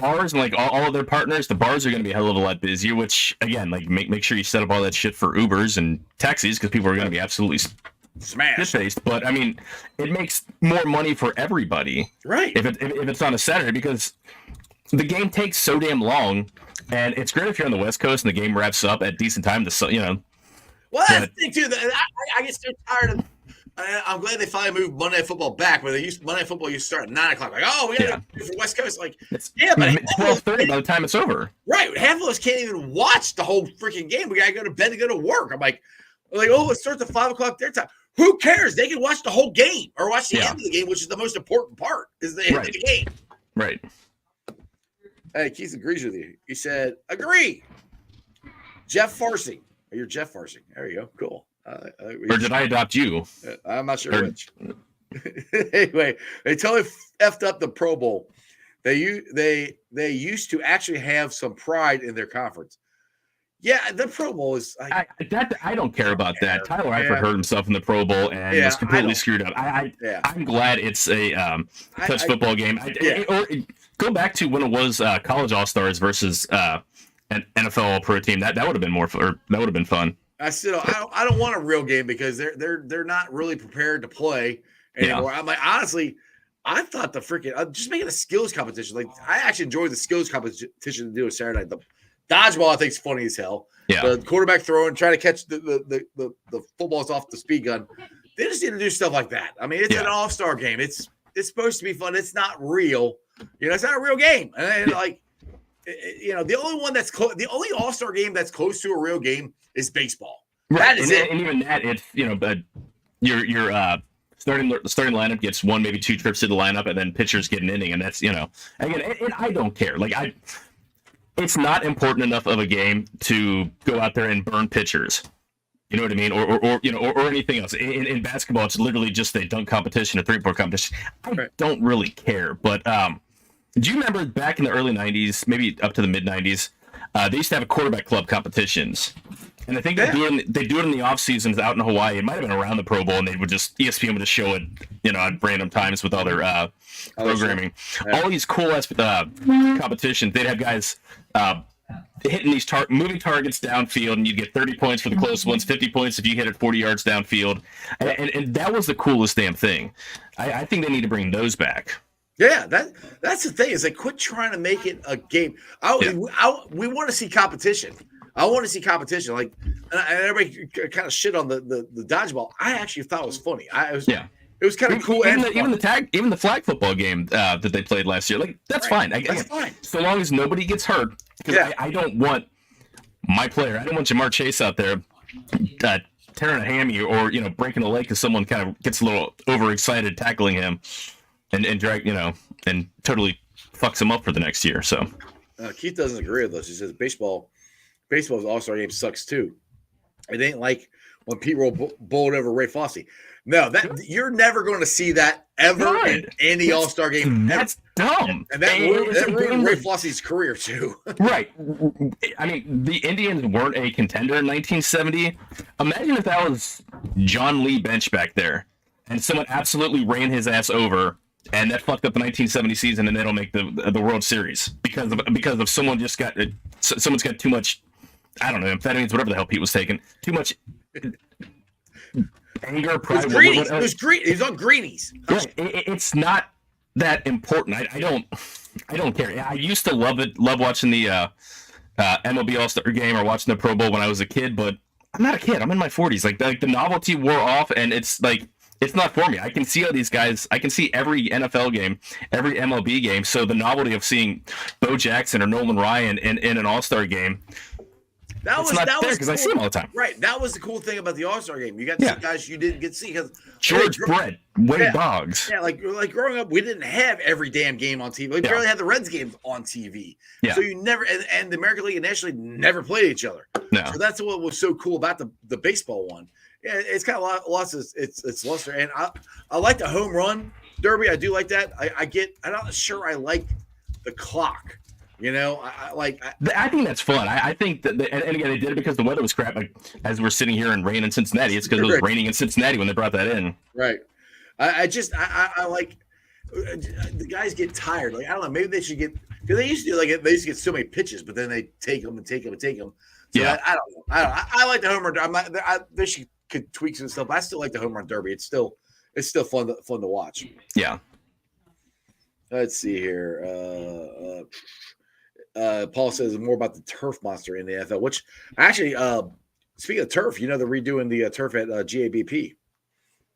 bars and like all of their partners, the bars are going to be a hell of a lot busier. Which again, like make sure you set up all that shit for Ubers and taxis because people are going to be absolutely smashed. But it makes more money for everybody, right? If it's on a Saturday because the game takes so damn long, and it's great if you're on the West Coast and the game wraps up at decent time. Well, that's the thing too. I get so tired of. I'm glad they finally moved Monday Night Football back, where Monday Night Football used to start at 9:00. Like, oh, we got to go for West Coast. Like, it's but 12:30 by the time it's over. Right, half of us can't even watch the whole freaking game. We gotta go to bed to go to work. I'm like, oh, it starts at 5:00 their time. Who cares? They can watch the whole game or watch the end of the game, which is the most important part, is the end of the game. Right. Hey, Keith agrees with you. He said, agree. Jeff Farsing. You're Jeff Farsing. There you go. Cool. Or did I adopt you? I'm not sure which. Anyway, they totally effed up the Pro Bowl. They used to actually have some pride in their conference. Yeah, the Pro Bowl is. I don't care about that. Tyler Eifert hurt himself in the Pro Bowl and was completely screwed up. I'm glad it's a touch football game. Or go back to when it was college All Stars versus an NFL All Pro team. That would have been more, or that would have been fun. I don't want a real game because they're not really prepared to play anymore. I'm like, honestly, I thought the freaking just making a skills competition. Like, I actually enjoyed the skills competition to do a Saturday night. The dodgeball I think is funny as hell. Yeah. The quarterback throwing, trying to catch the footballs off the speed gun. They just need to do stuff like that. I mean, it's an all-star game. It's supposed to be fun. It's not real. It's not a real game. And like, the only one that's the only all-star game that's close to a real game is baseball. Right. That is it. And even that, it's but your starting lineup gets one, maybe two trips to the lineup, and then pitchers get an inning, and that's again, and I don't care. Like it's not important enough of a game to go out there and burn pitchers. You know what I mean? Or anything else. In basketball, it's literally just a dunk competition, a three-point competition. I don't really care. But do you remember back in the early 90s, maybe up to the mid-90s, they used to have a quarterback club competitions. And I think they do it in the off seasons out in Hawaii. It might have been around the Pro Bowl, and they would ESPN would just show it, at random times with all their programming. All these cool competitions. They'd have guys hitting these moving targets downfield, and you'd get 30 points for the close ones, 50 points if you hit it 40 yards downfield, and that was the coolest damn thing. I think they need to bring those back. Yeah, that's the thing. Is they quit trying to make it a game. We want to see competition. I want to see competition. Like, and everybody kind of shit on the dodgeball. I actually thought it was funny. It was kind of cool. Even the flag football game that they played last year. Like, that's fine. That's fine. So long as nobody gets hurt. Because I don't want my player. I don't want Jamar Chase out there tearing a hammy or breaking a leg because someone kind of gets a little overexcited tackling him and drag and totally fucks him up for the next year. So Keith doesn't agree with us. He says baseball's all-star game sucks too. It ain't like when Pete Rose bowled over Ray Fosse. No, you're never going to see that ever in any all-star game. That's dumb. And that ruined Ray Fosse's career too. Right. I mean, the Indians weren't a contender in 1970. Imagine if that was John Lee Bench back there, and someone absolutely ran his ass over, and that fucked up the 1970 season, and they don't make the World Series because of someone's got too much. I don't know, amphetamines, whatever the hell Pete was taking. Too much anger, pride. It was greenies. He was on greenies. Yeah, it's not that important. I don't care. I used to love watching the MLB All-Star game or watching the Pro Bowl when I was a kid, but I'm not a kid. I'm in my 40s. Like the novelty wore off, and it's like it's not for me. I can see all these guys. I can see every NFL game, every MLB game. So the novelty of seeing Bo Jackson or Nolan Ryan in an All-Star game. That was because cool. I see him all the time. Right. That was the cool thing about the All-Star game. You got to see guys you didn't get to see because George Brett, Wade Boggs. Yeah, like growing up, we didn't have every damn game on TV. We barely had the Reds games on TV. Yeah. So you never and the American League and National League never played each other. No. So that's what was so cool about the baseball one. Yeah, it's kind of lost its luster. And I like the home run derby. I do like that. I'm not sure I like the clock. I think that's fun. I think that, and again, they did it because the weather was crap. Like, as we're sitting here and rain in Cincinnati, it's because it was raining in Cincinnati when they brought that in. Right. I like the guys get tired. Like, I don't know. Maybe they should get because they used to get so many pitches, but then they take them and take them and take them. So I don't know. I like the home run. They could tweak some stuff. But I still like the home run derby. It's still fun to watch. Yeah. Let's see here. Paul says more about the turf monster in the NFL, which actually, speaking of turf, they're redoing the turf at GABP.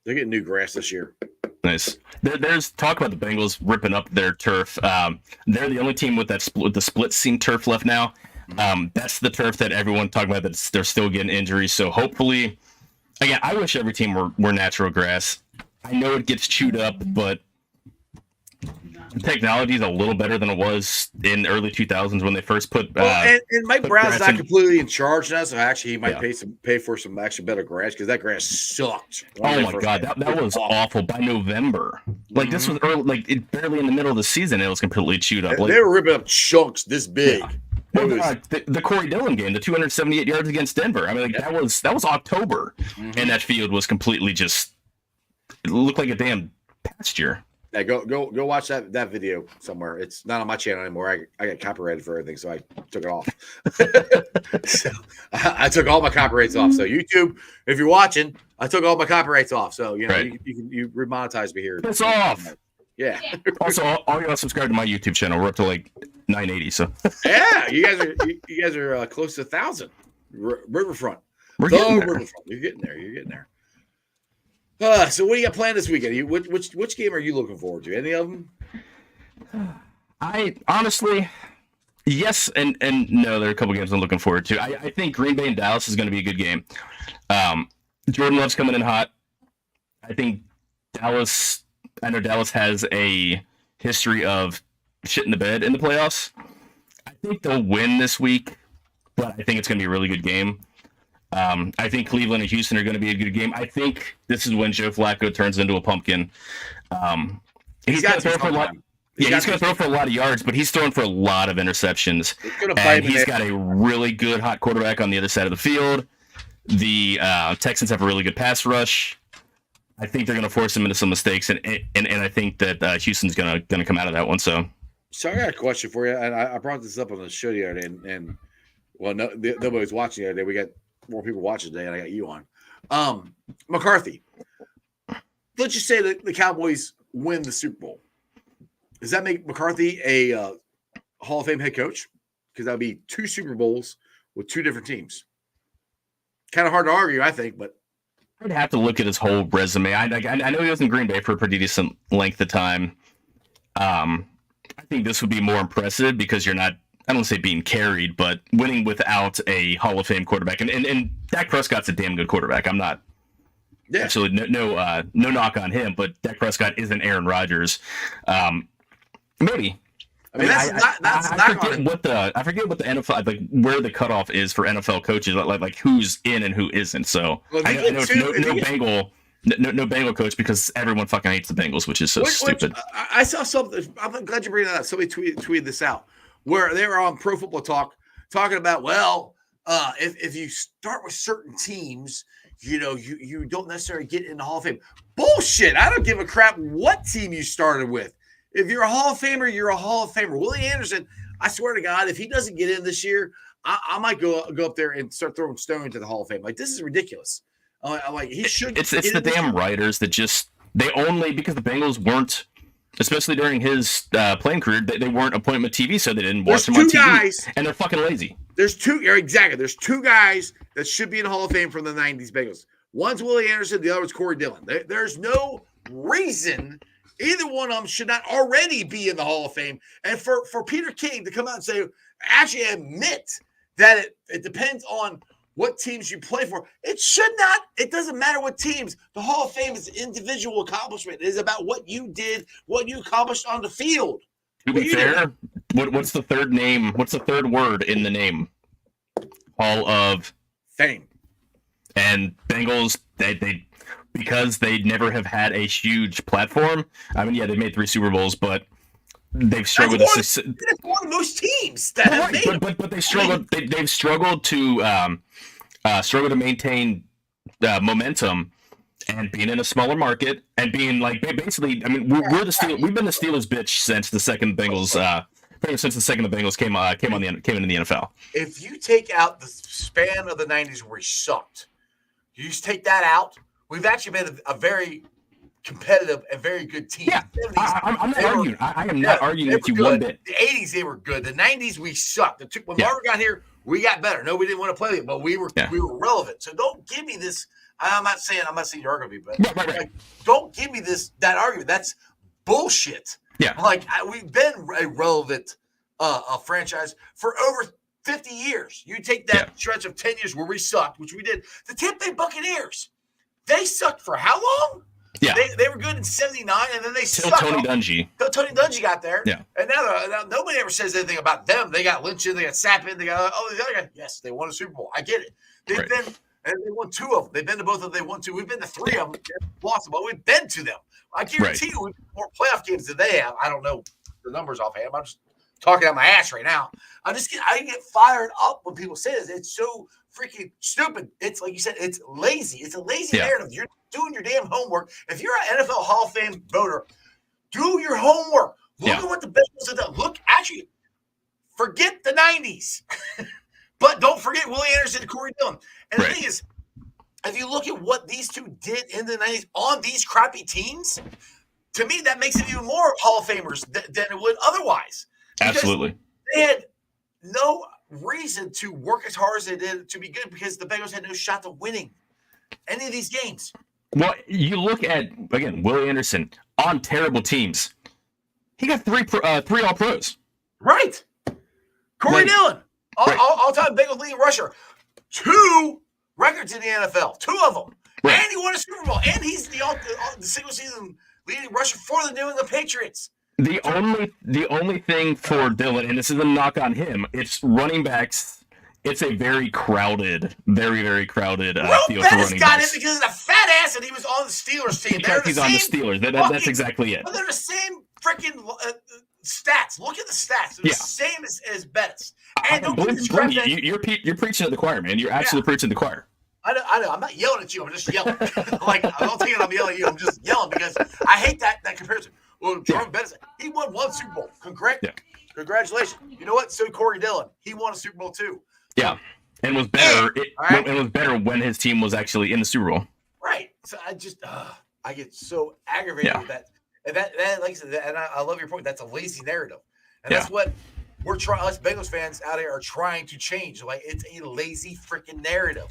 They're getting new grass this year. Nice. There's talk about the Bengals ripping up their turf. They're the only team with the split seam turf left now. That's the turf that everyone talking about. That they're still getting injuries. So hopefully, again, I wish every team were natural grass. I know it gets chewed up, but technology is a little better than it was in early 2000s when they first put. And Mike Brown's not completely in charge now, so actually he might pay for some actually better grass because that grass sucked. Oh my god, that was awful. By November, like this was early, like barely in the middle of the season, it was completely chewed up. They were ripping up chunks this big. Yeah. Well, the Corey Dillon game, the 278 yards against Denver. I mean, that was October, and that field was completely just. It looked like a damn pasture. Yeah, go watch that video somewhere. It's not on my channel anymore. I got copyrighted for everything, so I took it off. So, I took all my copyrights off. So YouTube, if you're watching, I took all my copyrights off. So you remonetize me here. It's off. Yeah. Also, all y'all subscribe to my YouTube channel. We're up to like 980. So yeah, you guys are close to 1,000. Riverfront. We're getting there. Riverfront. You're getting there. You're getting there. So what do you got planned this weekend? Which game are you looking forward to? Any of them? I honestly, yes and no. There are a couple games I'm looking forward to. I think Green Bay and Dallas is going to be a good game. Jordan Love's coming in hot. I think Dallas. I know Dallas has a history of shit in the bed in the playoffs. I think they'll win this week, but I think it's going to be a really good game. I think Cleveland and Houston are going to be a good game. I think this is when Joe Flacco turns into a pumpkin. He's going to throw for a lot. He's going to throw for a lot of yards, but he's throwing for a lot of interceptions. And he's got a really good hot quarterback on the other side of the field. The Texans have a really good pass rush. I think they're going to force him into some mistakes, and I think that Houston's going to come out of that one. So I got a question for you, and I brought this up on the show the other day, and well, nobody was watching the other day. We got more people watching today, and I got you on. McCarthy, let's just say that the Cowboys win the Super Bowl. Does that make McCarthy a Hall of Fame head coach? Because that would be 2 Super Bowls with 2 different teams. Kind of hard to argue, I think, but I'd have to look at his whole resume. I know he was in Green Bay for a pretty decent length of time. I think this would be more impressive because you're not, I don't say being carried, but winning without a Hall of Fame quarterback. And Dak Prescott's a damn good quarterback. I'm not actually no knock on him, but Dak Prescott isn't Aaron Rodgers. Maybe. I mean, I forget what the NFL, like where the cutoff is for NFL coaches, like who's in and who isn't. So I know it's no Bengal coach because everyone fucking hates the Bengals, which is so stupid. I saw something. I'm glad you bring that up. Somebody tweeted this out where they were on Pro Football Talk talking about, if you start with certain teams, you don't necessarily get in the Hall of Fame. Bullshit. I don't give a crap what team you started with. If you're a Hall of Famer, you're a Hall of Famer. Willie Anderson, I swear to God, if he doesn't get in this year, I might go up there and start throwing stone into the Hall of Fame. Like, this is ridiculous. I'm like, he should. It's the damn writers that just because the Bengals weren't, especially during his playing career, they weren't appointment TV, so they didn't watch him on TV. And they're fucking lazy. There's 2 guys that should be in the Hall of Fame from the '90s Bengals. One's Willie Anderson, the other is Corey Dillon. There's no reason either one of them should not already be in the Hall of Fame. And for Peter King to come out and say, actually admit that it depends on what teams you play for. It should not. It doesn't matter what teams. The Hall of Fame is an individual accomplishment. It is about what you did, what you accomplished on the field. To be fair, what's the third name? What's the third word in the name? Hall of Fame. And Bengals, they because they never have had a huge platform. I mean, yeah, they made 3 Super Bowls, but they've struggled. That's one of those teams that have made them. But they struggled. They've struggled to maintain momentum and being in a smaller market and being like basically. I mean, we're the Steelers. We've been the Steelers bitch since the second Bengals. Since the second the Bengals came into the NFL. If you take out the span of the '90s where he sucked, you just take that out. We've actually been a very competitive and very good team. Yeah, I'm not arguing. I am not arguing with you good. one bit. The 80s, they were good. The 90s, we sucked. When Marvin got here, we got better. Nobody didn't want to play it, but we were relevant. So don't give me this. I'm not saying you're arguing, but like, don't give me that argument. That's bullshit. Yeah, like we've been a relevant franchise for over 50 years. You take that stretch of 10 years where we sucked, which we did. The Tampa Bay Buccaneers, they sucked for how long? Yeah, they were good in '79, and then they till sucked. Tony Dungy. Till Tony Dungy got there. Yeah, and now nobody ever says anything about them. They got Lynch in, they got Sapp in, they got the other guy. Yes, they won a Super Bowl. I get it. They've been, and they won 2 of them. They've been to both of them. They won 2. We've been to 3 of them. Lost them, but we've been to them. I guarantee you, we've more playoff games than they have. I don't know the numbers offhand. I'm just talking out my ass right now. I get fired up when people say this. It's so freaking stupid. It's like you said, it's lazy. It's a lazy narrative. You're doing your damn homework. If you're an NFL Hall of Fame voter, do your homework. Look at what the Bengals have done. Forget the 90s. But don't forget Willie Anderson and Corey Dillon. And the thing is, if you look at what these two did in the 90s on these crappy teams, to me, that makes it even more Hall of Famers than it would otherwise. Absolutely. They had no reason to work as hard as they did to be good because the Bengals had no shot to winning any of these games. Well, you look at, again, Willie Anderson on terrible teams. He got 3 All-Pros. Right. Corey Dillon, all-time Bengals leading rusher. 2 records in the NFL. 2 of them. Right. And he won a Super Bowl. And he's the single-season leading rusher for the New England Patriots. The only thing for Dillon, and this is a knock on him, it's running backs. It's a very crowded, very, very crowded field for running got backs. it because of the fat ass and he was on the Steelers team. Because he's on the Steelers. That's exactly it. But they're the same freaking stats. Look at the stats. They're the same as Bettis. And you're preaching to the choir, man. You're absolutely preaching to the choir. I know. I'm not yelling at you. I'm just yelling. Like, I don't think I'm yelling at you. I'm just yelling because I hate that comparison. Well, Jordan Bettis, he won 1 Super Bowl. Congratulations. You know what? So did Corey Dillon. He won a Super Bowl too. Yeah, and was better. It was better when his team was actually in the Super Bowl. Right. So I get so aggravated with that. And that like I said, and I love your point. That's a lazy narrative, and that's what we're trying. Us Bengals fans out here are trying to change. Like, it's a lazy freaking narrative.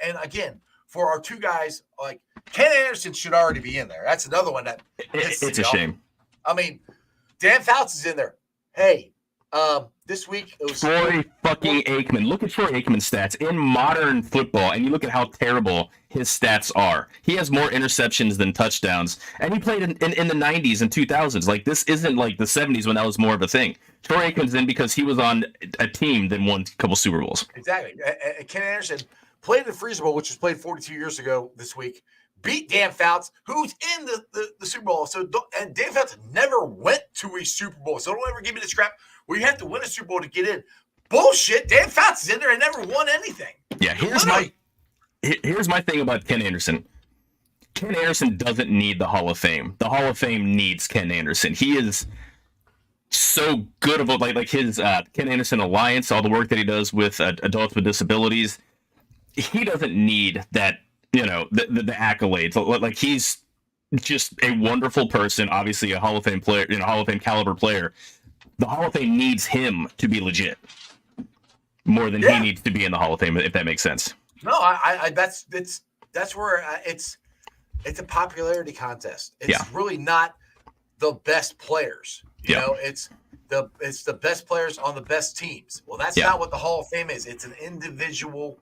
And again, for our 2 guys, like Ken Anderson should already be in there. That's another one that it's a shame. I mean, Dan Fouts is in there. Hey. This week it was Troy fucking Aikman. Look at Troy Aikman's stats in modern football, and you look at how terrible his stats are. He has more interceptions than touchdowns, and he played in the 90s and 2000s. Like, this isn't like the 70s when that was more of a thing. Troy Aikman's in because he was on a team that won a couple Super Bowls. Exactly. And Ken Anderson played in the Freezer Bowl, which was played 42 years ago this week. Beat Dan Fouts, who's in the Super Bowl. And Dan Fouts never went to a Super Bowl. So don't ever give me this crap where you have to win a Super Bowl to get in. Bullshit. Dan Fouts is in there and never won anything. Yeah, here's my thing about Ken Anderson. Ken Anderson doesn't need the Hall of Fame. The Hall of Fame needs Ken Anderson. He is so good of like his Ken Anderson Alliance, all the work that he does with adults with disabilities. He doesn't need that. The accolades. Like, he's just a wonderful person, obviously a Hall of Fame player, Hall of Fame caliber player. The Hall of Fame needs him to be legit more than he needs to be in the Hall of Fame, if that makes sense. No, that's where it's a popularity contest. It's really not the best players. You know, it's the best players on the best teams. Well, that's not what the Hall of Fame is. It's an individual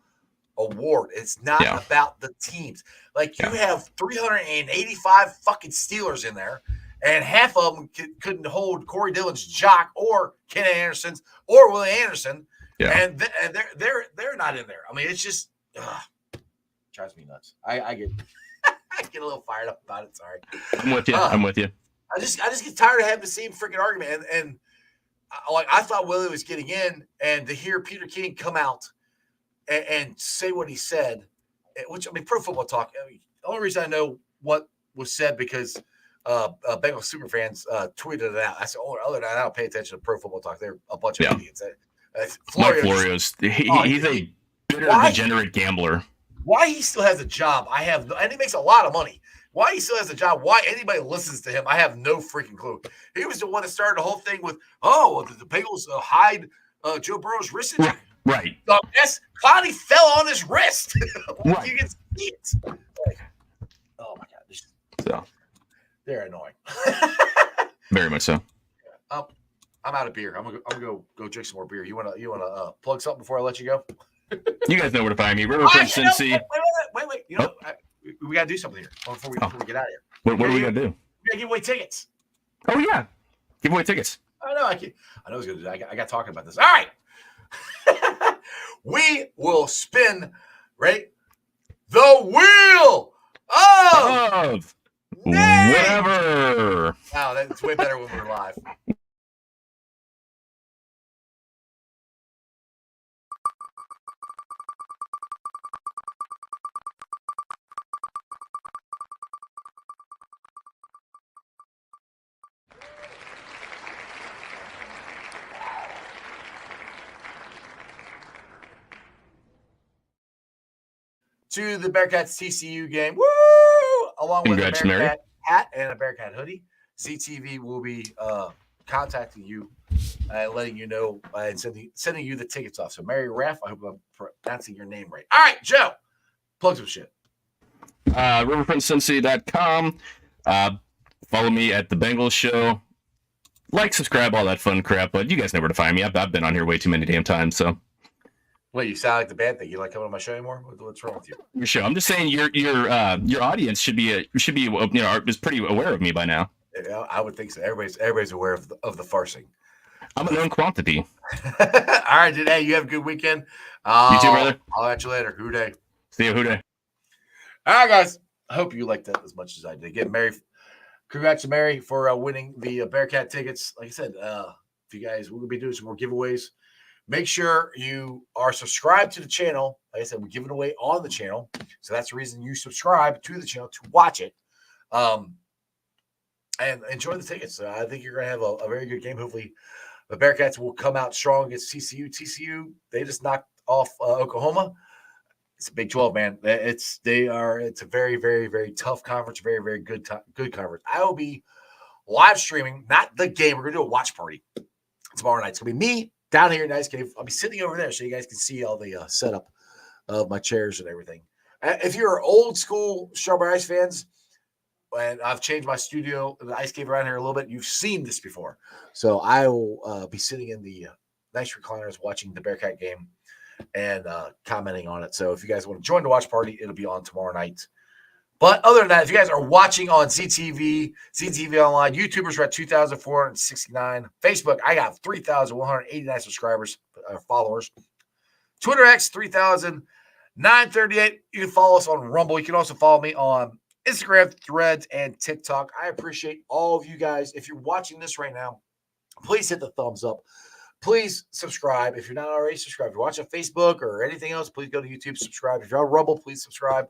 award. It's not about the teams. Like, you have 385 fucking Steelers in there, and half of them couldn't hold Corey Dillon's jock or Ken Anderson's or Willie Anderson, and they're not in there. I mean, it's just drives me nuts. I get I get a little fired up about it. Sorry. I'm with you. I just get tired of having the same freaking argument, and I thought Willie was getting in, and to hear Peter King come out and say what he said, which, I mean, Pro Football Talk, the only reason I know what was said because Bengals super fans tweeted it out. I said, other than that, I don't pay attention to Pro Football Talk. They're a bunch of idiots. Mike Florio's, he's a bitter, degenerate gambler. Why he still has a job, and he makes a lot of money. Why he still has a job, why anybody listens to him, I have no freaking clue. He was the one that started the whole thing with, the Bengals hide Joe Burrow's wrist injury. Right. Yes, Clowney fell on his wrist. Right. You can see it. Like, oh my God. So they're annoying. very much so. I'm out of beer. I'm gonna go drink some more beer. You wanna plug something before I let you go? You guys know where to find me. Riverfront Cincy. Wait. We gotta do something here before we get out of here. What are we gonna do? We gotta give away tickets. Oh yeah, give away tickets. I know. I was gonna do that. I got talking about this. All right. We will spin, right? The wheel of whatever. Wow, that's way better when we're live. To the Bearcats TCU game. Woo! Along with a Bearcat hat and a Bearcat hoodie. ZTV will be contacting you and letting you know and sending you the tickets off. So Mary Raff, I hope I'm pronouncing your name right. All right, Joe, plug some shit. RiverfrontCincy.com. Follow me at the Bengals Show. Like, subscribe, all that fun crap. But you guys know where to find me. I've been on here way too many damn times. So. Wait, you sound like the bad thing. You like coming on my show anymore? What's wrong with you? Your show. I'm just saying your audience should be is pretty aware of me by now. Yeah, I would think so. Everybody's aware of the farsing. I'm a known quantity. All right, dude. Hey, you have a good weekend. You too, brother. I'll at you later. Hooday. See you, Hooday. All right, guys. I hope you liked that as much as I did. Get Mary. Congrats to Mary for winning the Bearcat tickets. Like I said, if you guys, we're gonna be doing some more giveaways. Make sure you are subscribed to the channel. Like I said, we give it away on the channel. So that's the reason you subscribe to the channel to watch it. And enjoy the tickets. I think you're going to have a very good game. Hopefully, the Bearcats will come out strong against TCU. TCU, they just knocked off Oklahoma. It's a Big 12, man. It's a very, very, very tough conference. Very, very good conference. I will be live streaming, not the game. We're going to do a watch party tomorrow night. It's going to be me down here in Ice Cave. I'll be sitting over there so you guys can see all the setup of my chairs and everything. If you're old school Strawberry Ice fans, and I've changed my studio, the Ice Cave around here a little bit, you've seen this before. So I will be sitting in the nice recliners watching the Bearcat game and commenting on it. So if you guys want to join the watch party, it'll be on tomorrow night. But other than that, if you guys are watching on ZTV Online, YouTubers are at 2,469. Facebook, I got 3,189 subscribers, followers. Twitter X, 3,938. You can follow us on Rumble. You can also follow me on Instagram, Threads, and TikTok. I appreciate all of you guys. If you're watching this right now, please hit the thumbs up. Please subscribe. If you're not already subscribed, if you're watching Facebook or anything else, please go to YouTube, subscribe. If you're on Rumble, please subscribe.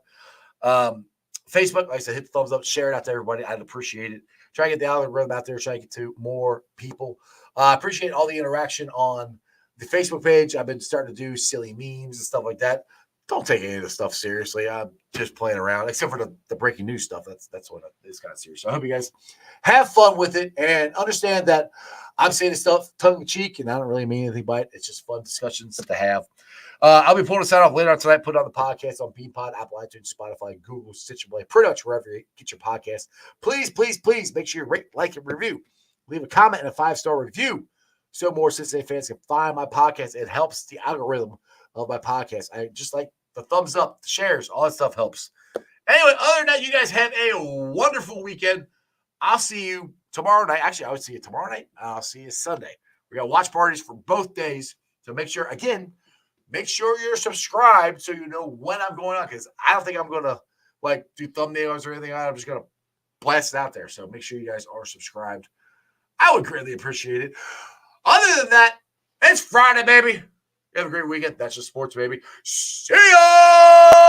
Facebook, like I said, hit the thumbs up, share it out to everybody. I'd appreciate it. Try to get the algorithm out there, try to get to more people. I appreciate all the interaction on the Facebook page. I've been starting to do silly memes and stuff like that. Don't take any of the stuff seriously. I'm just playing around, except for the breaking news stuff. That's what is kind of serious. So I hope you guys have fun with it and understand that I'm saying this stuff tongue in cheek, and I don't really mean anything by it. It's just fun discussions to have. I'll be pulling this out later on tonight. Put it on the podcast on Beanpod, Apple iTunes, Spotify, Google, Stitcher Play, pretty much wherever you get your podcast. Please, please, please make sure you rate, like, and review. Leave a comment and a 5-star review so more Cincinnati fans can find my podcast. It helps the algorithm of my podcast. I just like the thumbs up, the shares, all that stuff helps. Anyway, other than that, you guys have a wonderful weekend. I'll see you tomorrow night. Actually, I would see you tomorrow night. I'll see you Sunday. We got watch parties for both days. So make sure you're subscribed so you know when I'm going on, because I don't think I'm going to do thumbnails or anything. I'm just going to blast it out there. So make sure you guys are subscribed. I would greatly appreciate it. Other than that, it's Friday, baby. You have a great weekend. That's just sports, baby. See ya!